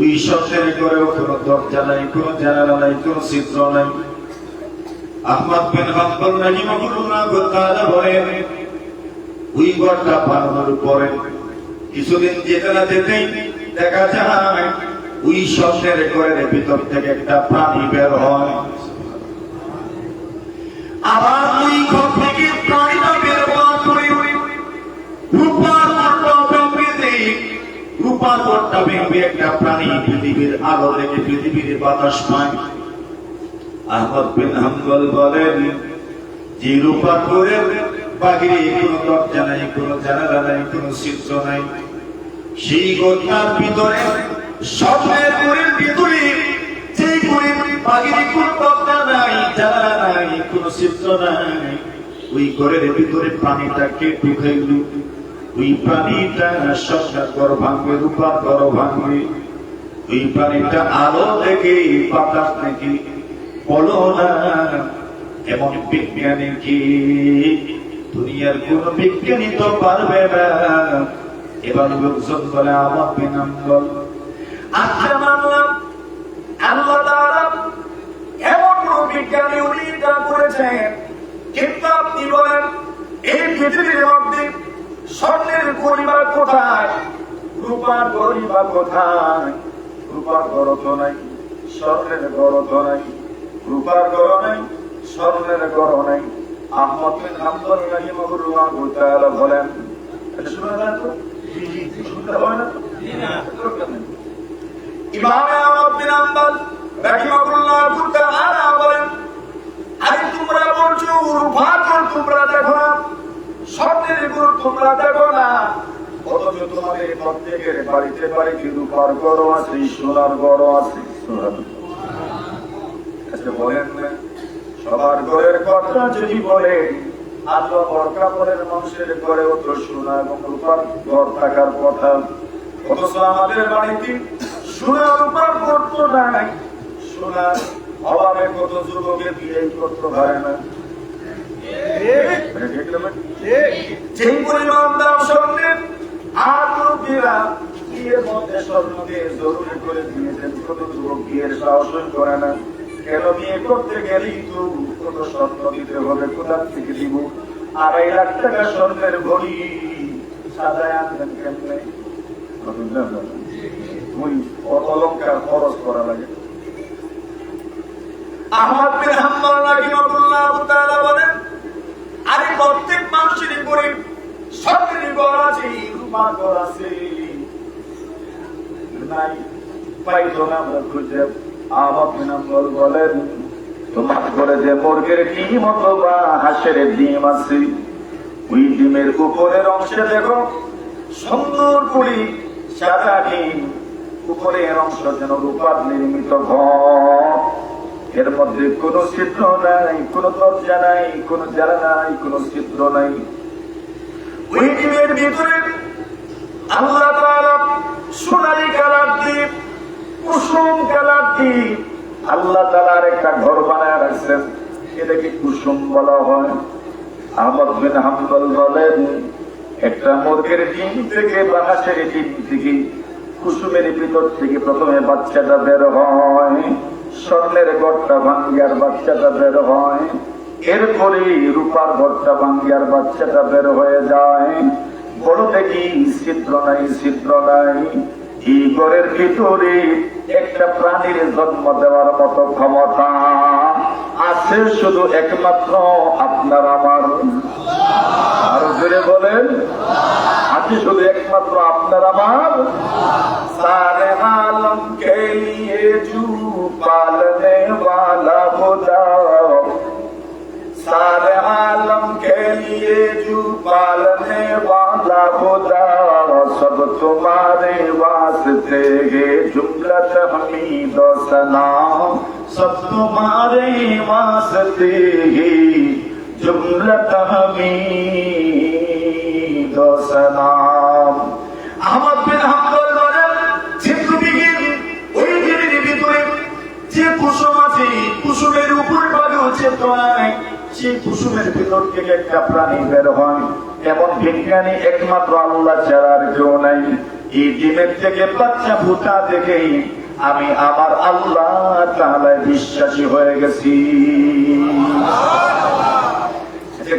ওই স্বর্ণের ঘরেও কোন দরজা নাই, কোন জানালা নাই, কোন ছিদ্র নাই। আহমদ বিন হাম্বল রাহিমাহুল্লাহ তাআলা বলেন, ওই ঘরটা বানানোর পরে কিছুদিন যেতে না যেতেই দেখা যায় ওই স্বর্ণের ঘরের ভিতর থেকে একটা প্রাণী বের হয়। আবার ওই ঘর থেকে প্রাণীটা বের হওয়ার পরে রূপার ঘরটা ভেঙে, রূপার ঘরটা ভেঙে একটা প্রাণী পৃথিবীর আলো দেখে পৃথিবীর বাতাস পায়। আহমদ বিন হাম্বল বলেন, যে রূপার ঘরের বাহিরে কোনো দরজা নাই, কোনো জানালা নাই, কোনো ছিদ্র নাই, সেই ঘরটার ভিতরে স্বর্ণের ঘরের ভিতরে যে ঘরের বাহিরে কোনো দরজা নাই, জানালা নাই, কোনো ছিদ্র নাই, ওই ঘরের ভিতরে প্রাণীটাকে ঢুকাইল। ওই প্রাণীটা স্বর্ণের ঘর ভাঙবে, রূপার ঘর ভাঙবে। ওই প্রাণীটা আলো দেখে বাতাস দেখে বলো না, এমন বিজ্ঞানী কি দুনিয়ার কোন বিজ্ঞানী তো পারবে না। এবার লোকজন বলে, আহমদ বিন হাম্বল আচ্ছা মানলাম আল্লাহ তাআলা এমন কোন বিজ্ঞানী উনি তা করেছেন কিন্তু আপনি বলেন এই পৃথিবীর মধ্যে স্বর্ণের পরিবার কোথায়, রূপার পরিবার কোথায়? রূপার গড় তো নাই, স্বর্ণের গড় তো নাই, রূপার গড় নাই, স্বর্ণের গড় নাই। আহমদ বিন হাম্বল রাহিমাহুল্লাহ তাআলা বলেন, শোনা যায় তো? শুনতে হয় না? ইমাম আহমদ বিন হাম্বল রাহিমাহুল্লাহ তাআলা বলেন, আরে তোমরা বলছো রূপার গড় তোমরা দেখো না, স্বর্ণের গড় তোমরা দেখো না, অথচ তোমাদের প্রত্যেকের বাড়িতে বাড়িতে রূপার গড় আছে, সোনার গড় আছে। বলেন না, সবার ঘরের কথা যদি বলে, আল্লাহ বরকাপনের মানুষের ঘরেও তো সোনা এবং রূপার ঘর থাকার কথা, অথচ আমাদের বাড়িতে সোনা রূপার ঘর তো নাই। সোনার অভাবে কত যুবকে বিয়ে করতে পারে না। যেই পরিমাণ দাম স্বর্ণের, আর মুরব্বীরা বিয়ের মধ্যে স্বর্ণকে জরুরি করে দিয়েছেন, কত যুবক বিয়ের সাহসই করে না। কেন? বিয়ে করতে গেলেই তো কত স্বর্ণ দিতে হবে, কোথার থেকে দিব? 2.5 লাখ টাকা স্বর্ণের ঘড়ি সাজায় আনবেন কেমনে? ওই অলংকার খরচ করা লাগে। আহমদ বিন হাম্বল রাহিমাহুল্লাহ তাআলা বলেন, আরে প্রত্যেক মানুষেরই ঘরে স্বর্ণের ঘর আছে, রূপার ঘর আছে, নাই পাইতো না আমরা খুঁজে। আহমদ বিন হাম্বল বলেন, তোমার ঘরে যে মুরগির ডিম অথবা হাঁসের ডিম আছে, ওই ডিমের উপরের অংশে দেখো সুন্দর করে সাদা ডিম, উপরের অংশ যেন রূপার নির্মিত ঘর, এর মধ্যে কোন ছিদ্র নাই, কোন দরজা নাই, কোন জানা নাই, কোন ছিদ্র নাই। ওই ডিমের ভিতরে আল্লাহ তাআলা সোনালী কালার দিয়ে, কুসুম কালার দিয়ে আল্লাহ তাআলার একটা ঘর বানায় রাখছেন, এটাকে কুসুম বলা হয়। আহমদ বিন হাম্বল বলেন, একটা মুরগির ডিম থেকে বা হাঁসের ডিম থেকে কুসুমের ভিতর থেকে প্রথমে বাচ্চাটা বের হয়, স্বর্ণের ঘরটা ভাঙ্গিয়ার বাচ্চাটা বের হয়, এরপরে রূপার ঘরটা ভাঙ্গিয়ার বাচ্চাটা বের হয়ে যায়। বড় দেখি ছিদ্র নাই, ছিদ্র নাই। এই ঘরের ভিতরে একটা প্রাণীর জন্ম দেওয়ার মতো ক্ষমতা আছে শুধু একমাত্র আপনার আমার। আরো জোরে বলেন, আছে শুধু একমাত্র আপনার আমার। সারে আলম কে লিয়ে জু পালনে वाला खुदा, सारे आलम के लिए जो पालने वाला खुदा, सब तुम्हारे वास्ते है जुमलत हमीद और सना, सब तुम्हारे वास्ते है जुमलत हमीद और सना। আহমদ বিন হাম্বল বলেন, যে ওই দিনের ভিতরে যে কুসুম আছে, কুসুমের উপর ভাগে ছিদ্র নাই, সেই কুসুমের ভিতর থেকে একটা প্রাণী বের হয়, এমন বিজ্ঞানী একমাত্র আল্লাহ ছাড়া আর কেউ নাই। এই ডিমের থেকে বাচ্চা ফুটা দেখেই আমি আমার আল্লাহ তাআলায় বিশ্বাসী হয়ে গেছি।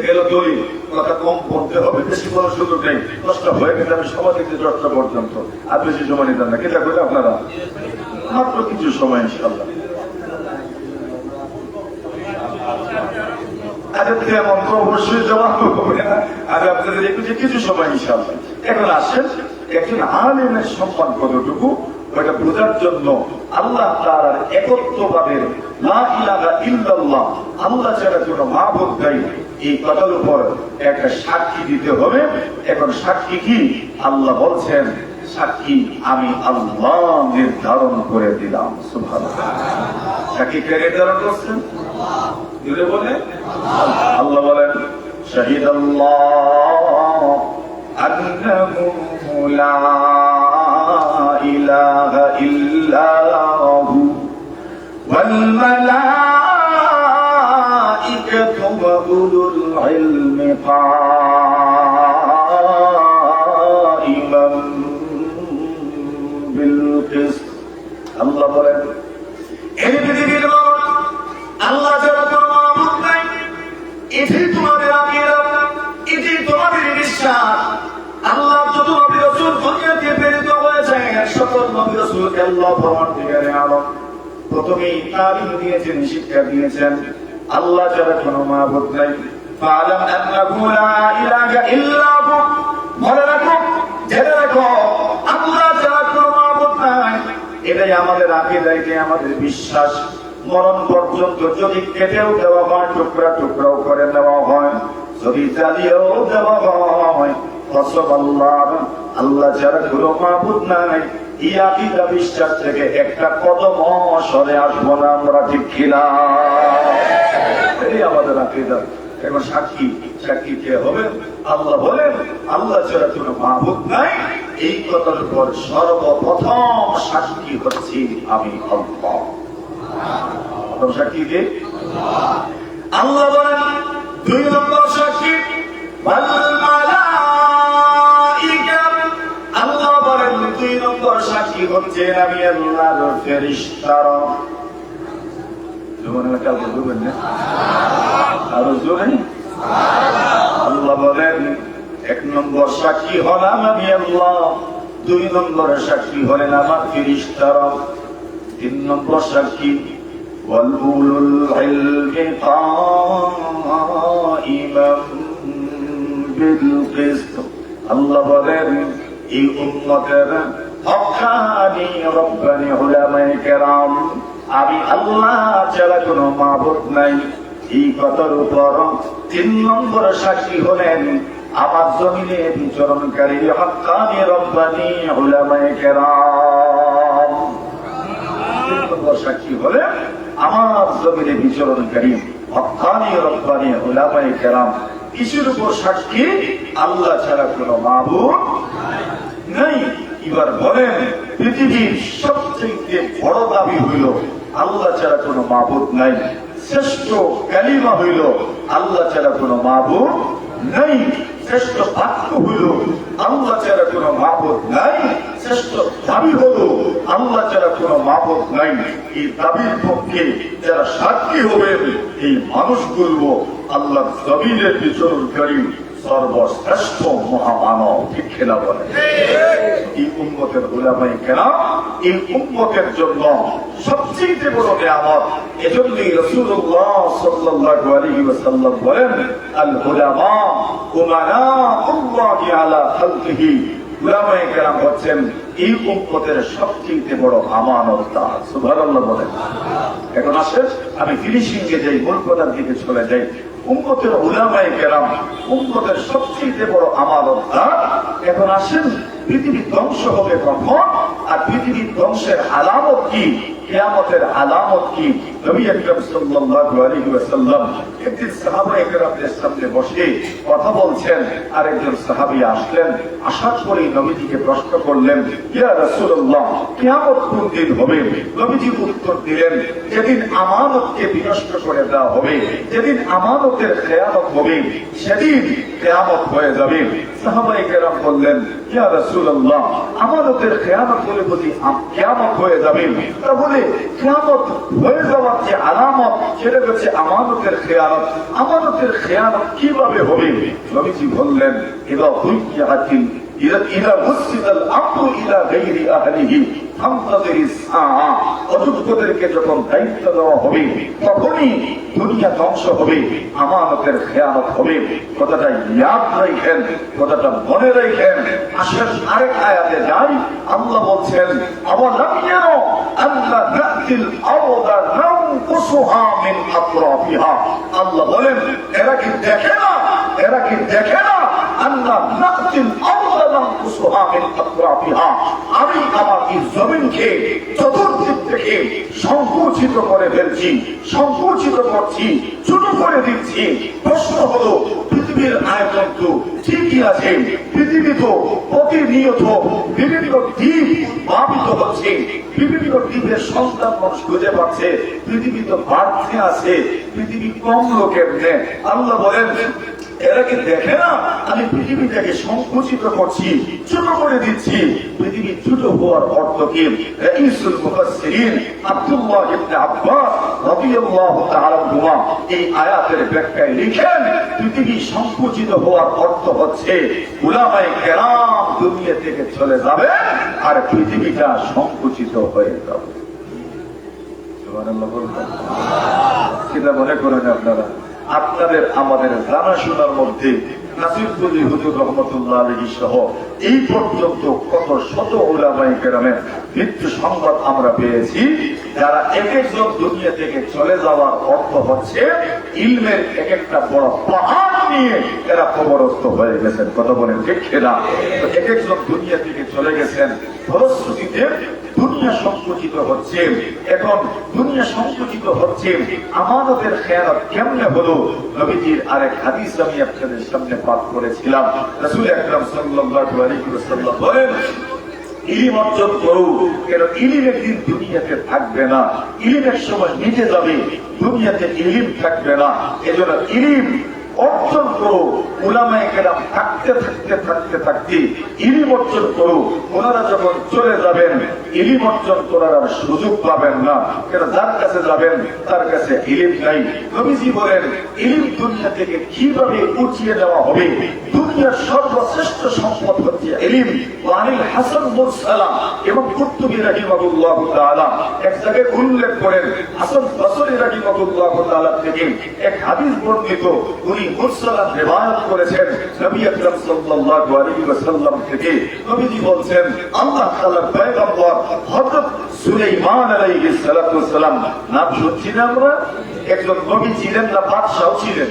গেল দলিল, কথা কম পড়তে হবে, বেশি কোনো সুযোগ নেই, কষ্ট হয়ে গেছে। আমি সবাই থেকে 10টা পর্যন্ত, আর বেশি সময় নিতেন না। কেটা করলে আপনারা মাত্র কিছু সময় ইনশাআল্লাহ। এমন তো অবশ্যই জমা হবে না, আর আপনাদের একটু কিছু সময় ইনশাআল্লাহ। এখন আসেন, একজন আলেমের সম্মান কতটুকু ওইটা বোঝার জন্য আল্লাহ তাআলার একত্ববাদের, লা ইলাহা ইল্লাল্লাহ, আল্লাহ ছাড়া কোনো মাবুদ নাই, এই কথার উপর একটা সাক্ষী দিতে হবে। এখন সাক্ষী কি? আল্লাহ বলছেন, সাক্ষী আমি আল্লাহ নির্ধারণ করে দিলাম। সুবহানাল্লাহ। সাক্ষী কে নির্ধারণ করছেন? দিলে বলে আল্লাহ বলেন, শাহিদাল্লাহ আন্নাহু লা ইলাহা ইল্লাহু ওয়াল মালাইকাতু ওয়া উলুল ইলমি কাইমান বিল কিসত। আল্লাহ বলেন, এই পৃথিবীর আল্লাহ ছাড়া কোনো মাবুদ নাই, এই রাসূলকে আল্লাহ পরবর্তীকালে আলম প্রথমেই তালিম দিয়েছেন, শিক্ষা দিয়েছেন আল্লাহ ছাড়া কোনো মাবুদ নাই। ফাআলাম আন্নাহু লা ইলাহা ইল্লা হু, মনে রাখো, জেনে রাখো, আল্লাহ ছাড়া কোনো মাবুদ নাই। এটাই আমাদের আকীদা, এটাই আমাদের বিশ্বাস। মরণ পর্যন্ত যদি কেটেও দেওয়া হয়, টুকরা টুকরাও করে দেওয়া হয়, যদি জ্বালিয়েও দেওয়া হয়, কসম আল্লাহর, আল্লাহ ছাড়া কোনো মাবুদ নাই, এই আকীদা বিশ্বাস থেকে একটা কদম সরে আসবো না আমরা, ঠিক কিনা? এই আমাদের আকীদা। এখন সাক্ষী, সাক্ষী কে হবে? আল্লাহ বলেন আল্লাহ ছাড়া কোনো মাবুদ নাই। এই কথার উপর সর্বপ্রথম সাক্ষী হচ্ছি আমি আল্লাহ। প্রথম সাক্ষী কে? আল্লাহ বলেন। দুই নম্বর সাক্ষী ওয়াল মালাইকা। আল্লাহ বলেন দুই নম্বর সাক্ষী হচ্ছে আমি আল্লাহর ফেরেশতারা। জোরে কালকে বলবেন না, আরো জোরে। আল্লাহ বলেন এক নম্বর সাক্ষী হলাম আমি আল্লাহ, দুই নম্বর সাক্ষী হলেন আমার ফেরেশতারা, তিন নম্বর সাক্ষী ওয়াল উলুল ইলমি কাইমান বিল কিসত। আল্লাহ বলেন এই উম্মতের হক্কানি রব্বানি উলামায়ে কেরাম, আমি আল্লাহ ছাড়া কোনো মাবুদ নাই। এই কথার উপর তিন নম্বর সাক্ষী হলেন আমার জমিনে বিচরণকারী হক্কানি রব্বানি উলামায়ে কেরাম। তিন নম্বর সাক্ষী হলেন আমার জমিনে বিচরণকারী হক্কানি রব্বানি উলামায়ে কেরাম। কিসের উপর সাক্ষী? আল্লাহ ছাড়া কোনো মাবুদ নাই। এবার বলেন পৃথিবীর সবচেয়ে বড় দাবি হইল আল্লাহ ছাড়া কোনো মাবুদ নাই। শ্রেষ্ঠ কালিমা হইল আল্লাহ ছাড়া কোনো মাবুদ নাই। শ্রেষ্ঠ বাক্য হইল আল্লাহ ছাড়া কোনো মাবুদ নাই। শ্রেষ্ঠ দাবি হল আল্লাহ ছাড়া কোনো মাবুদ নাই। এই দাবির পক্ষে যারা সাক্ষী হবেন এই মানুষগুলো আল্লাহর জমিনে বিচরণকারী সর্বশ্রেষ্ঠ মহামানব, ঠিক কিনা বলে? এই উম্মতের উলামায়ে কেরাম এই উম্মতের জন্য সবচেয়ে বড় নিয়ামত। এজন্যই রাসূলুল্লাহ সাল্লাল্লাহু আলাইহি ওয়াসাল্লাম বলেন আল উলামা উমানাউল্লাহি আলা খালকিহি। উলামায়ে কেরাম হচ্ছেন এই উম্মতের সবচেয়ে বড় আমানতদার। সুবহানাল্লাহ বলেন। এখন আসেন আমি ফিনিশিং এ যাই, মূল কথার দিকে চলে যাই। উম্মতের উলামায়ে কেরাম উম্মতের সবচেয়ে বড় আমানতদার। এখন আসেন পৃথিবী ধ্বংস হবে কখন, আর পৃথিবীর ধ্বংসের আলামত কি, কিয়ামতের আলামত কি? নবী আকরাম সাল্লাল্লাহু আলাইহি ওয়াসাল্লাম একদিন সাহাবায়ে কেরামদের সামনে বসে কথা বলছেন, আর একজন সাহাবী আসলেন। আসার পরেই নবীজিকে প্রশ্ন করলেন, ইয়া রাসূলুল্লাহ কিয়ামত কোন দিন হবে? নবীজি উত্তর দিলেন, যেদিন আমানতকে বিনষ্ট করে দেওয়া হবে, যেদিন আমানতের খেয়ানত হবে, সেদিন কিয়ামত হয়ে যাবে। সাহাবায়ে কেরাম বললেন, ইয়া রাসূলুল্লাহ আমানতের খেয়ানত হলে যদি কিয়ামত হয়ে যাবে, তাহলে কিয়ামত হয়ে যাওয়ার যে আলামত সেটা হচ্ছে আমানতের খেয়ানত। আমানতের খেয়ানত কিভাবে হবে? নবীজি বললেন, ইদা হুইয়াতিল ইদা মুসিদাল আমরু ইলা গায়রি আহলিহি ফান্তাযিরিস সাআ। অযোগ্যদেরকে যখন দায়িত্ব দেওয়া হবে তখনই দুনিয়া ধ্বংস হবে, আমানতের খেয়ানত হবে। কথাটা ইয়াদ রাখেন, কথাটা মনে রাখেন। আসেন আরেক আয়াতে যাই। আল্লাহ বলছেন, আওয়ালাম ইয়ারা আন্না নাতিল আরদা নানকুসুহা মিন আতরাফিহা। আল্লাহ বলেন, এরা কি দেখে না, এরা কি দেখে না আন্না নাতিল আরদা নানকুসুহা মিন আতরাফিহা, আমি আমার এই জমিনকে চতুর্দিক থেকে সংকুচিত করে ফেলছি, সংকুচিত করছি, ছোট করে দিচ্ছি। প্রশ্ন হলো পৃথিবীর আয়তন তো ঠিকই আছে, পৃথিবী তো প্রতিনিয়ত বিভিন্ন দ্বীপ ভাবিত হচ্ছে, বিভিন্ন দ্বীপের সন্তান মানুষ খুঁজে পাচ্ছে, পৃথিবী তো বাড়তে আছে, পৃথিবী কম লোকের নেই। আল্লাহ বলেন, এরা কি দেখে না আমি পৃথিবীটাকে সংকুচিত করছি, ছোট করে দিচ্ছি? পৃথিবী ছোট হওয়ার অর্থ কি? রাইসুল মুফাসসিরিন আব্দুল্লাহ ইবনে আব্বাস রাদিয়াল্লাহু তাআলা আনহুমা এই আয়াতের ব্যাখ্যায় লিখেন, পৃথিবী সংকুচিত হওয়ার অর্থ হচ্ছে উলামায়ে কেরাম দুনিয়া থেকে চলে যাবে আর পৃথিবীটা সংকুচিত হয়ে যাবে। সুবহানাল্লাহ বলবেন? কিনা মনে করেন আপনারা? আপনাদের আমাদের জানাশোনার মধ্যে নাসিরুদ্দৌলি হুজুর রহমতুল্লাহ আলাইহি সহ এই পর্যন্ত কত শত উলামায়ে কেরামের মৃত্যু সংবাদ আমরা পেয়েছি, যারা এক একজন দুনিয়া থেকে চলে যাওয়ার অর্থ হচ্ছে ইলমের এক একটা বড় পাহাড় নিয়ে এরা কবরস্থ হয়ে গেছেন। কথা বলেন ঠিক কিনা? এক একজন দুনিয়া থেকে চলে গেছেন, ফলশ্রুতিতে দুনিয়া সংকুচিত হচ্ছে। এখন দুনিয়া সংকুচিত হচ্ছে, আমানতের খেয়ানত কেমনে হলো? নবীজির আরেক হাদিস আমি আপনাদের সামনে পাঠ করেছিলাম। রাসূল আকরাম সাল্লাল্লাহু আলাইহি ওয়াসাল্লাম বলেন, ইলম অর্জন করো, কেন ইলম একদিন দুনিয়াতে থাকবে না। ইলমের সময় নিজে যাবে, দুনিয়াতে ইলম থাকবে না। এজন্য ইলম অর্জন করো। উলামায়ে কেরাম থাকতে থাকতে থাকতে থাকতে ইলম অর্জন করো। ওনারা যখন চলে যাবেন ইলম অর্জন করার আর সুযোগ পাবেন না, কেন যার কাছে যাবেন তার কাছে ইলম নাই। নবীজি বলেন, ইলম দুনিয়া থেকে কিভাবে উঠিয়ে নেওয়া হবে? দুনিয়ার সর্বশ্রেষ্ঠ সম্পদ হচ্ছে ইলম। ওয়ানিল হাসান মুরসালাম এবং কুতুবী রাহিমাহুল্লাহু তাআলা এক জায়গায় উল্লেখ করেন, হাসান বসরি রাহিমাহুল্লাহু তাআলা থেকে এক হাদিস বর্ণিত, উনি মুরসালাত রিওয়ায়াত করেছেন নবী আকরাম সাল্লাল্লাহু আলাইহি ওয়াসাল্লাম থেকে। নবীজি বলছেন, আল্লাহ তাআলার পয়গম্বর হযরত সুলাইমান আলাইহিস সালাতু ওয়াস সালাম, নাম শুনছি না আমরা? একজন নবী ছিলেন না বাদশাহ ছিলেন?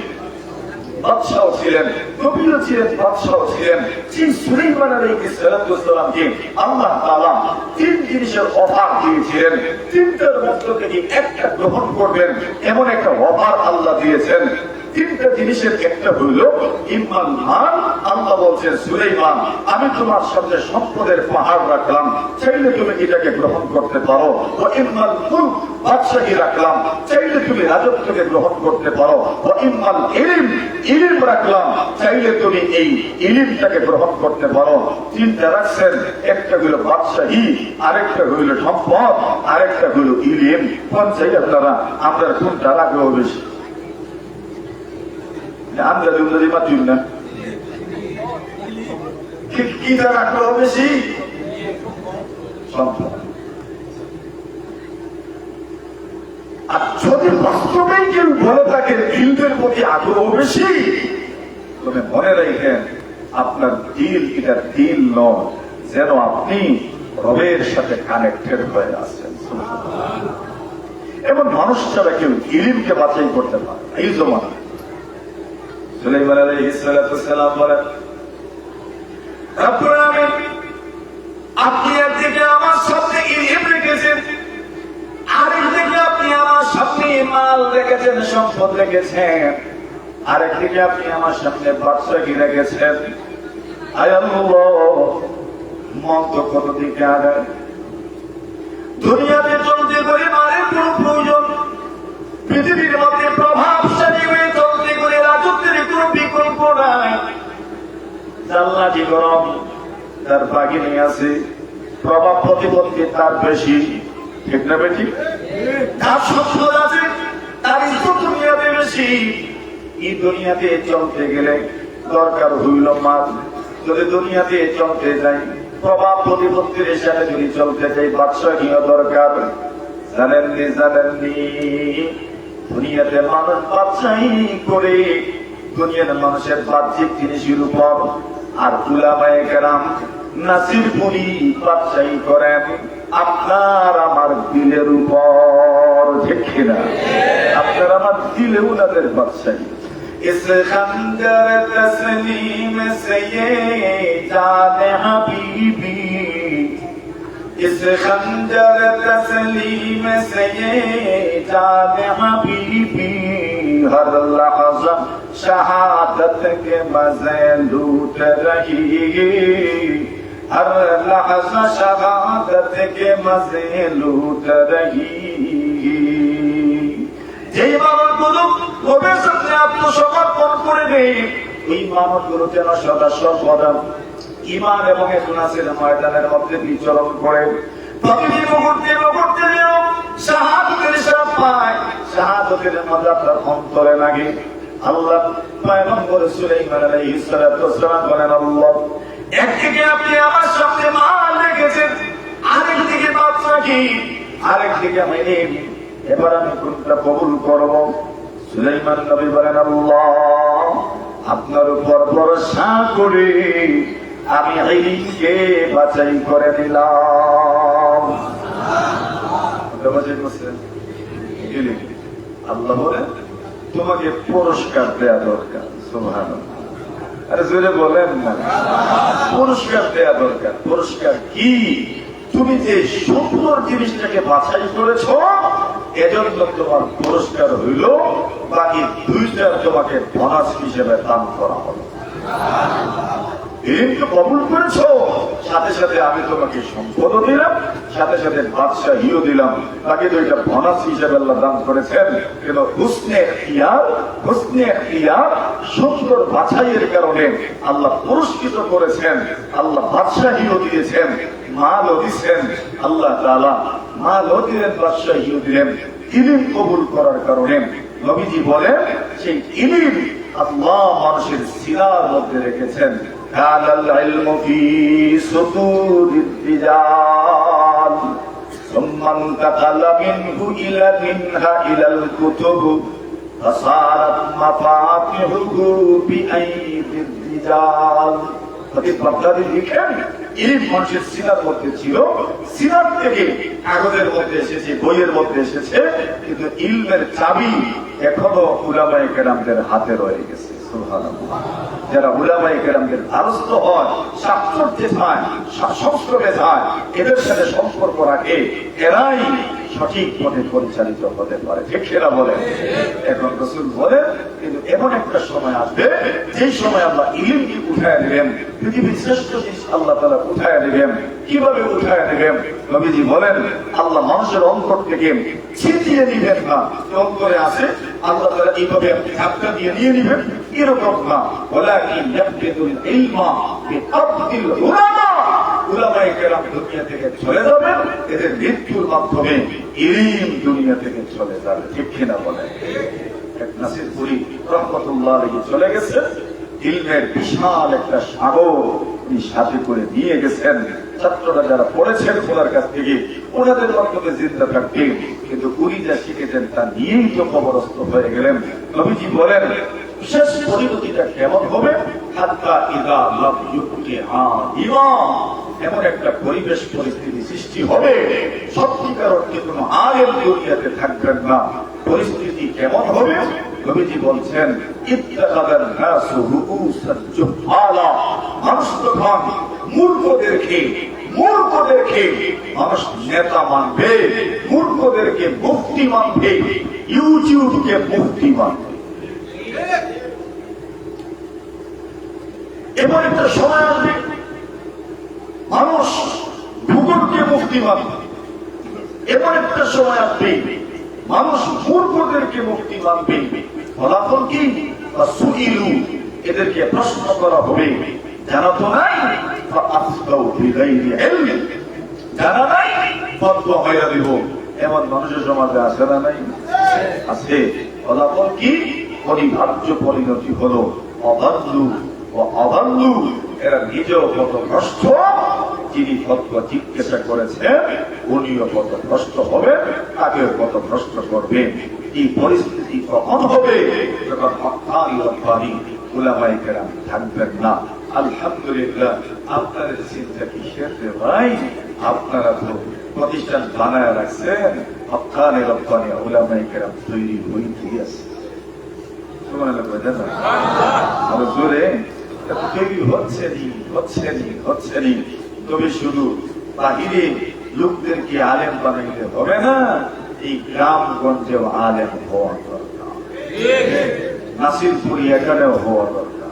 বাদশাহ ছিলেন, নবীও ছিলেন, বাদশাহ ছিলেন। সেই সুলাইমান আলাইহিস সালাতু ওয়াস সালামকে আল্লাহ তাআলা তিন জিনিসের অফার দিয়েছিলেন। তিনটার মধ্য থেকে একটা গ্রহণ করবেন এমন একটা অফার আল্লাহ দিয়েছেন। তিনটা জিনিসের একটা হইল ইমান মান। আল্লাহ বলছেন, সুলাইমান, আমি তোমার সামনে সম্পদের পাহাড় রাখলাম, চাইলে তুমি এটাকে গ্রহণ করতে পারো। ও ইমান মুলক, বাদশাহী রাখলাম, চাইলে তুমি রাজত্বকে গ্রহণ করতে পারো। ও ইমান ইলম, ইলম রাখলাম, চাইলে তুমি এই ইলমটাকে গ্রহণ করতে পারো। তিনটা রাখছেন, একটা হইল বাদশাহী, আরেকটা হইল সম্পদ, আরেকটা হইল ইলম। কোন চাই আপনারা? আমরা কোনটা রাখবো বেশি? আমরা দুই মাত্র না কিটা রাখবো বেশি? সম্পদ। আর যদি বাস্তবেই কেউ বলে থাকেন ইলমের প্রতি আগ্রহ বেশি, তবে মনে রাখেন আপনার দিল এটা দিল নয়, যেন আপনি রবের সাথে কানেক্টেড হয়ে আছেন। এমন মানুষ ছাড়া কেউ ইলমকে বাছাই করতে পারে এই জমানা। সুলাইমান আলাইহিস সালাতু ওয়াস সালাম বলেন, রব্বুল আলামিন, আপনি একদিকে আমার সামনে ইলম রেখেছেন, আরেকদিকে আপনি আমার সামনে মাল রেখেছেন, সম্পদ রেখেছেন, আরেকদিকে আপনি আমার সামনে বাদশাহী রেখেছেন। আয় আল্লাহ, মন তো কোন দিকে আগায়? দুনিয়াতে চলতে করে মারের কোন প্রয়োজন, পৃথিবীর মধ্যে প্রভাবশালী হয়ে চলতে করে রাজত্বের কোন বিকল্প নাই। জান্নাতি গরম, তার বাগিনী আছে, প্রভাব প্রতিপত্তি তার বেশি, ঠিক না বেশি? তার সম্পদ আছে, তার ইজ্জত দুনিয়াতে বেশি। এই দুনিয়াতে চলতে গেলে দরকার হইল মাল। যদি দুনিয়াতে চলতে যাই, প্রভাব প্রতিপত্তির সাথে যদি চলতে চাই, বাদশাহীও দরকার। জানেননি জানেননি, দুনিয়াতে মানুষ বাদশাহী করে দুনিয়ার মানুষের বাহ্যিক জিনিসের উপর, আর উলামায়ে কেরাম নাসির পুরি বাদশাহী করেন আপনার আমার দিলের উপর, ঠিক কিনা? আপনার আমার দিলে উনাদের বাদশাহী। इस खंजर तस्लीम से ये जान हबीबी, इस खंजर तस्लीम से ये जान हबीबी, हर लहज़ा शहादत के मज़े लूट रही, हर लहज़ा शहादत के मज़े लूट रही। যেই মানুষগুলো রবের সামনে আত্মসমর্পণ করে দেয়, ওই মানুষগুলো যেন সদা সর্বদা ঈমান এবং ইখলাসের ময়দানের মধ্যে বিচরণ করে, প্রতিটি মুহূর্তে মুহূর্তে যেন শাহাদাতের স্বাদ পায়, শাহাদাতের মজা তার অন্তরে লাগে। আল্লাহ পয়গম্বর সুলাইমান আলাইহিস সালাতু ওয়াস সালাম বলেন, আল্লাহ একদিকে আপনি আমার সামনে মাল রেখেছেন, আরেকদিকে বাদশাহী, আরেকদিকে আমি এবার আমি কোনটা কবুল করব? সুলাইমান নবী বলেন, আল্লাহ আপনার উপর ভরসা করে আমি ইলমকে বাছাই করে নিলাম। আল্লাহ বলেন তোমাকে পুরস্কার দেয়া দরকার। সুবহানাল্লাহ। আরে জোরে বলেন না, পুরস্কার দেয়া দরকার। পুরস্কার কি? তুমি যে সুন্দর জিনিসটাকে বাছাই করেছ এজন্য তোমার পুরস্কার হইল, বাকি দুইটা তোমাকে বোনাস হিসেবে দান করা হলো। ইলমকে কবুল করেছ, সাথে সাথে আমি তোমাকে সম্পদও দিলাম, সাথে সাথে বাদশাহীও দিলাম, বাকি দুইটা বোনাস হিসেবে আল্লাহ দান করেছেন। কিন্তু হুসনে ইখতিয়ার সুন্দর বাছাইয়ের কারণে আল্লাহ পুরস্কৃত করেছেন, আল্লাহ বাদশাহীও দিয়েছেন, মালও দিচ্ছেন। আল্লাহ তাআলা মালও দিলেন, বাদশাহীও দিলেন। ইলম কবুল করার কারণে নবীজি বলেন সেই ইলম আল্লাহ মানুষের সিনার মধ্যে রেখেছেন। কালাল ইলমু ফি সুদুরির রিজাল সুম্মান তাকালা মিনহু ইলা মিনহা ইলাল কুতুব ফাসারাত মাফাতিহুহু বিআইদির রিজাল। বাগদাদি লিখেন ইলম মানুষের সিনার মধ্যে ছিল, সিনার থেকে কাগজের মধ্যে এসেছে, বইয়ের মধ্যে এসেছে, কিন্তু ইলমের চাবি এখনো উলামায়ে কেরামদের হাতে রয়ে গেছে। সুবহানাল্লাহ। যারা উলামায়ে কেরামদের দ্বারস্থ হয়, শাস্ত্রে যায়, সংস্রবে যায়, এদের সাথে সম্পর্ক রাখে, এরাই সঠিক পথে পরিচালিত হতে পারে। ঠিক সেটা বলেন। এখন রাসূল বলেন কিন্তু এমন একটা সময় আসবে যেই সময় আল্লাহ ইলমকে উঠায় দিবেন, পৃথিবীর শ্রেষ্ঠ জিনিস আল্লাহ তাআলা উঠায় দিবেন। কিভাবে উঠায় দিবেন? নবীজি বলেন আল্লাহ মানুষের অন্তর থেকে ছিটিয়ে নিবেন না, অন্তরে আছে আল্লাহ তাআলা এইভাবে ধাক্কা দিয়ে নিয়ে নিবেন, এরকম না। ওয়ালাকিন ইয়াকবিদুল ইলমা বিকবদিল উলামা। উলামায়ে কেরাম দুনিয়া থেকে চলে যাবেন, এদের মৃত্যুর মাধ্যমে ইলম দুনিয়া থেকে চলে যাবে। ঠিক কিনা বলেন? এক নাসিরপুরি রহমাতুল্লাহ আলাইহি চলে গেছে, ইলমের বিশাল একটা সাগর তিনি সাথে করে নিয়ে গেছেন। ছাত্ররা যারা পড়েছেন ওনার কাছ থেকে ওনাদের মাধ্যমে জিন্দা থাকবে, কিন্তু উনি যা শিখেছেন তা নিয়েই তো কবরস্থ হয়ে গেলেন। নবীজি বলেন শেষ পরিণতিটা কেমন হবে? হাত্তা ইযা লাম ইউবকিহা ইমাম। এমন একটা পরিবেশ পরিস্থিতি সৃষ্টি হবে সত্যিকার অর্থে কোনো আলেম দুনিয়াতে থাকবেন না। পরিস্থিতি কেমন হবে? নবীজি বলছেন ইত্তাখাযান নাসু রুউসান জুহালা। মানুষ তখন মূর্খদেরকে মানুষ নেতা মানবে, মূর্খদেরকে মুফতি মানবে, ইউটিউবকে মুফতি মানবে। এমন একটা সময় আসবে মানুষ ভূগোলকে মুফতি মানবে। এমন একটা সময় আসবে মানুষ মূর্খদেরকে মুফতি মানবে। ফলাফল কি? সুইলু, এদেরকে প্রশ্ন করা হবে, জানা তো নাই, জানা নাই, ফতোয়া হইয়া দিব। এমন মানুষের সমাজে আছে না নাই? আছে। ফলাফল কি? অনিবার্য পরিণতি হলো অবাল্লু ও অবাল্লু। এরা নিজেও কত ভ্রষ্ট, যিনি ফতোয়া জিজ্ঞাসা করেছেন উনিও কত ভ্রষ্ট হবে, তাকেও কত ভ্রষ্ট করবে। এই পরিস্থিতি কখন হবে? যখন হক্কানি রব্বানি উলামায়ে কেরাম থাকবেন না। আলহামদুলিল্লাহ, আপনাদের চিন্তা কিসের রে ভাই? আপনারা তো প্রতিষ্ঠান বানায় রাখছেন, হক্কানি রব্বানি উলামায়ে কেরাম তৈরি হইতেই আছে। সুবহানাল্লাহ। বুঝলেন না? আরো জোরে তৈরি হচ্ছে নি। তবে শুধু বাহিরে লোকদেরকে আলেম বানাইলে হবে না, এই গ্রামগঞ্জেও আলেম হওয়া দরকার। নাসিরপুরি এখানেও হওয়া দরকার,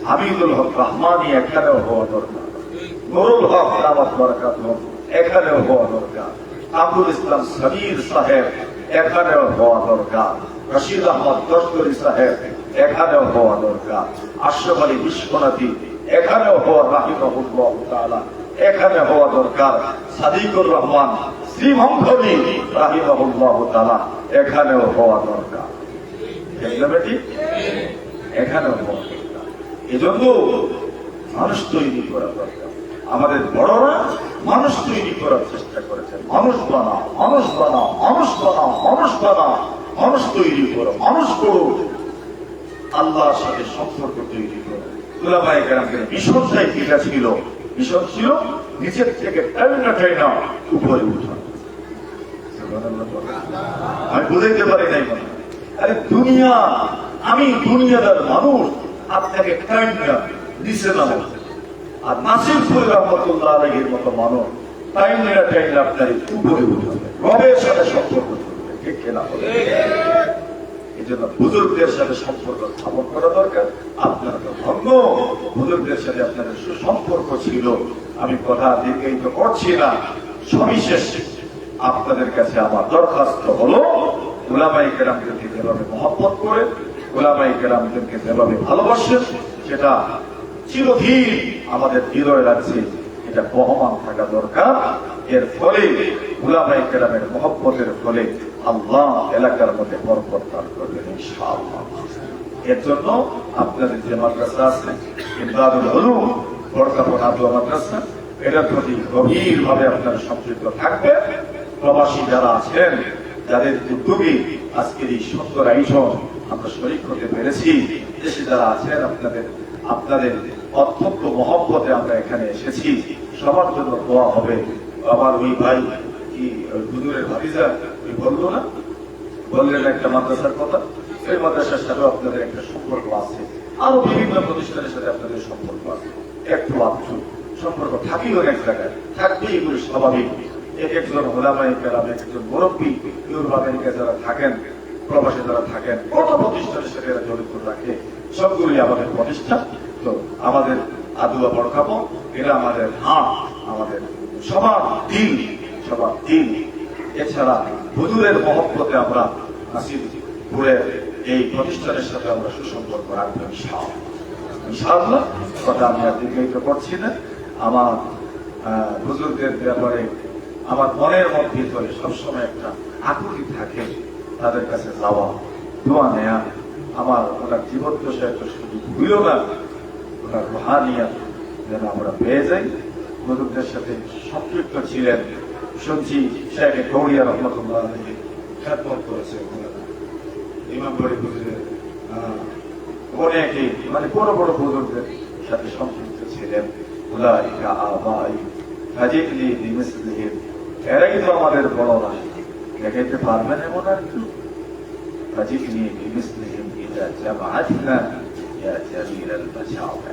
হামিদুল হক রহমানি এখানেও হওয়া দরকার, নুরুল হক দামাত বারাকাতুহু এখানেও হওয়া দরকার, আবুল ইসলাম সাবির সাহেব এখানেও হওয়া দরকার। রশিদ আহমদ লস্করি সাহেব এখানেও হওয়া দরকার, আশরাফ আলী বিশ্বনাথী এখানেও হওয়া রাহিমাহুল্লাহ তাআলা এখানে হওয়া দরকার, সাদিকুর রহমান শ্রীমঙ্গলী রাহিমাহুল্লাহ তাআলা এখানেও হওয়া দরকার। এখানেও হওয়া দরকার। এজন্য মানুষ তৈরি করা দরকার। আমাদের বড়রা মানুষ তৈরি করার চেষ্টা করেছেন। মানুষ বানাও, মানুষ বানাও, মানুষ বানাও, মানুষ বানাও, মানুষ তৈরি করো, মানুষ করো, আল্লাহর সাথে সম্পর্ক তৈরি করো। উলামায়ে কেরামদের মিশনটাই এটা ছিল। মিশন ছিল নিচের থেকে টাইনা উপরে উঠা। আমি বুঝাইতে পারি নাই মানে, আরে দুনিয়া, আমি দুনিয়াদার মানুষ, আপনাকে টাইনা নিচে নামো। আর নাসির রহমতুল্লাহ আলাইহির মতো মানুষ টাইনা আপনার উপরে উঠাবে, রবের সাথে সম্পর্ক করবে। ঠিক কিনা? এই জন্য বুজুর্গদের সাথে সম্পর্ক স্থাপন করা দরকার। আপনার তো ধর্ম, বুজুর্গদের সাথে আপনাদের সুসম্পর্ক ছিল। আমি কথা দীর্ঘায়িত করছি না। সবিশেষ আপনাদের কাছে আমার দরখাস্ত হলো, উলামায়ে কেরামদেরকে যেভাবে মহব্বত করে, উলামায়ে কেরামদেরকে যেভাবে ভালোবাসেন, সেটা চিরদিন আমাদের হৃদয়ে রাখছে, এটা বহমান থাকা দরকার। এর ফলে উলামায়ে কেরামের মহব্বতের ফলে আল্লাহ এলাকার মধ্যে বরকত দান করবেন ইনশাআল্লাহ। এর জন্য আপনাদের যে মাদ্রাসা আছে ইমদাদুল উলুম বরকাতুল আদওয়া মাদ্রাসা, এটার প্রতি গভীরভাবে আপনারা সম্পৃক্ত থাকবে। প্রবাসী যারা আছেন, যাদের উদ্যোগে আজকের এই সুন্দর আয়োজন আমরা শরীক হতে পেরেছি, দেশে যারা আছেন, আপনাদের অত্যন্ত মহব্বতে আমরা এখানে এসেছি। সবার জন্য দোয়া হবে। আমার ওই ভাই কি হুজুরের ভাতিজা বললো না, বললেন একটা মাদ্রাসার কথা, এই মাদ্রাসার সাথে আপনাদের একটা সম্পর্ক আছে, আরো বিভিন্ন প্রতিষ্ঠানের সাথে আপনাদের সম্পর্ক আছে। একটু আধটু সম্পর্ক থাকি অনেক জায়গায়, থাকবেই, এগুলো স্বাভাবিক। এক একজন উলামায়ে কেরাম, এক একজন মুরব্বী ইউরোপ আমেরিকা যারা থাকেন, প্রবাসে যারা থাকেন, কত প্রতিষ্ঠানের সাথে এরা জড়িত রাখে। সবগুলি আমাদের প্রতিষ্ঠান। তো আমাদের আদুয়া বড়খাবো, এরা আমাদের হাত, আমাদের সবার দিল, সবার দিল। এছাড়া হুজুরের মহব্বতে আমরা নাসিরপুরের এই প্রতিষ্ঠানের সাথে আমরা সুসম্পর্ক রাখবো ইনশাআল্লাহ। কথা আমি আর দীর্ঘায়িত করছি না। আমার হুজুরদের ব্যাপারে আমার মনের মধ্যে ভিতরে সবসময় একটা আকুতি থাকে, তাদের কাছে যাওয়া, দোয়া নেয়া। আমার ওনার জীবদ্দশায় তো শুধু ভুল না, ওনার রুহানিয়াত যেন আমরা পেয়ে যাই। হুজুরদের সাথে সম্পৃক্ত ছিলেন, শুনছি শেখ গৌরিয়া রহমতুল্লাহ আলাইহি খেদমত করেছে, ইমাম বাড়ি হুজুরের অনেকে মানে বড় বড় হুজুরদের সাথে সম্পৃক্ত ছিলেন। উলাইকা আবাই ফাজিলি বিমিসলিহিম, এরাই তো আমাদের বড়রা, দেখাইতে পারবেন এমন আর কি? ফাজিলি বিমিসলিহিম ইযা জামাআতনা ইয়া জামিলাল মাশাআবা।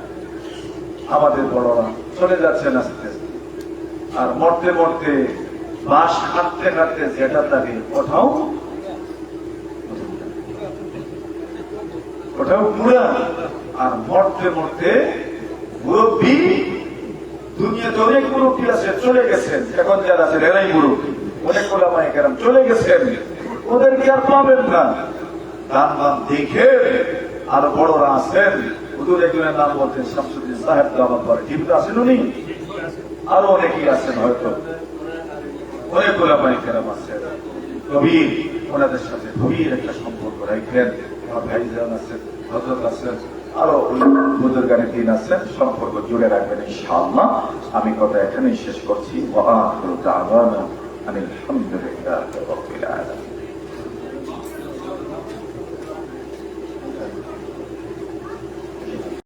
আমাদের বড়রা চলে যাচ্ছেন আস্তে আস্তে, আর মরতে মরতে বাস কাটতে কাটতে যেটা থাকে ওঠাও পুরা, আর মরতে মরতে মুরব্বী, দুনিয়াতে অনেক মুরব্বী আছে চলে গেছেন, এখন যারা আছেন এরাই মুরব্বী। অনেক ওলামায়ে কেরাম চলে গেছেন, ওদেরকে আর পাবেন না। দান দান দেখে আর বড়রা আছেন। হুজুর একজনের নাম বলতেন শামসুদ্দিন সাহেব, দাওয়াত পরে জীবিত আছেন উনি, আরো অনেকেই আছেন, হয়তো অনেক ওলামায়ে কেরাম আছেন। গভীর ওনাদের সাথে গভীর একটা সম্পর্ক রাখবেন। আমার ভাইজান আছেন, হযরত আছেন, আরো বুজুর্গানে দিন আছেন, সম্পর্ক জুড়ে রাখবেন ইনশাআল্লাহ। আমি কথা এখানেই শেষ করছি। ওয়া আখিরু দাওয়ানা আনিল হামদুলিল্লাহি রাব্বিল আলামিন।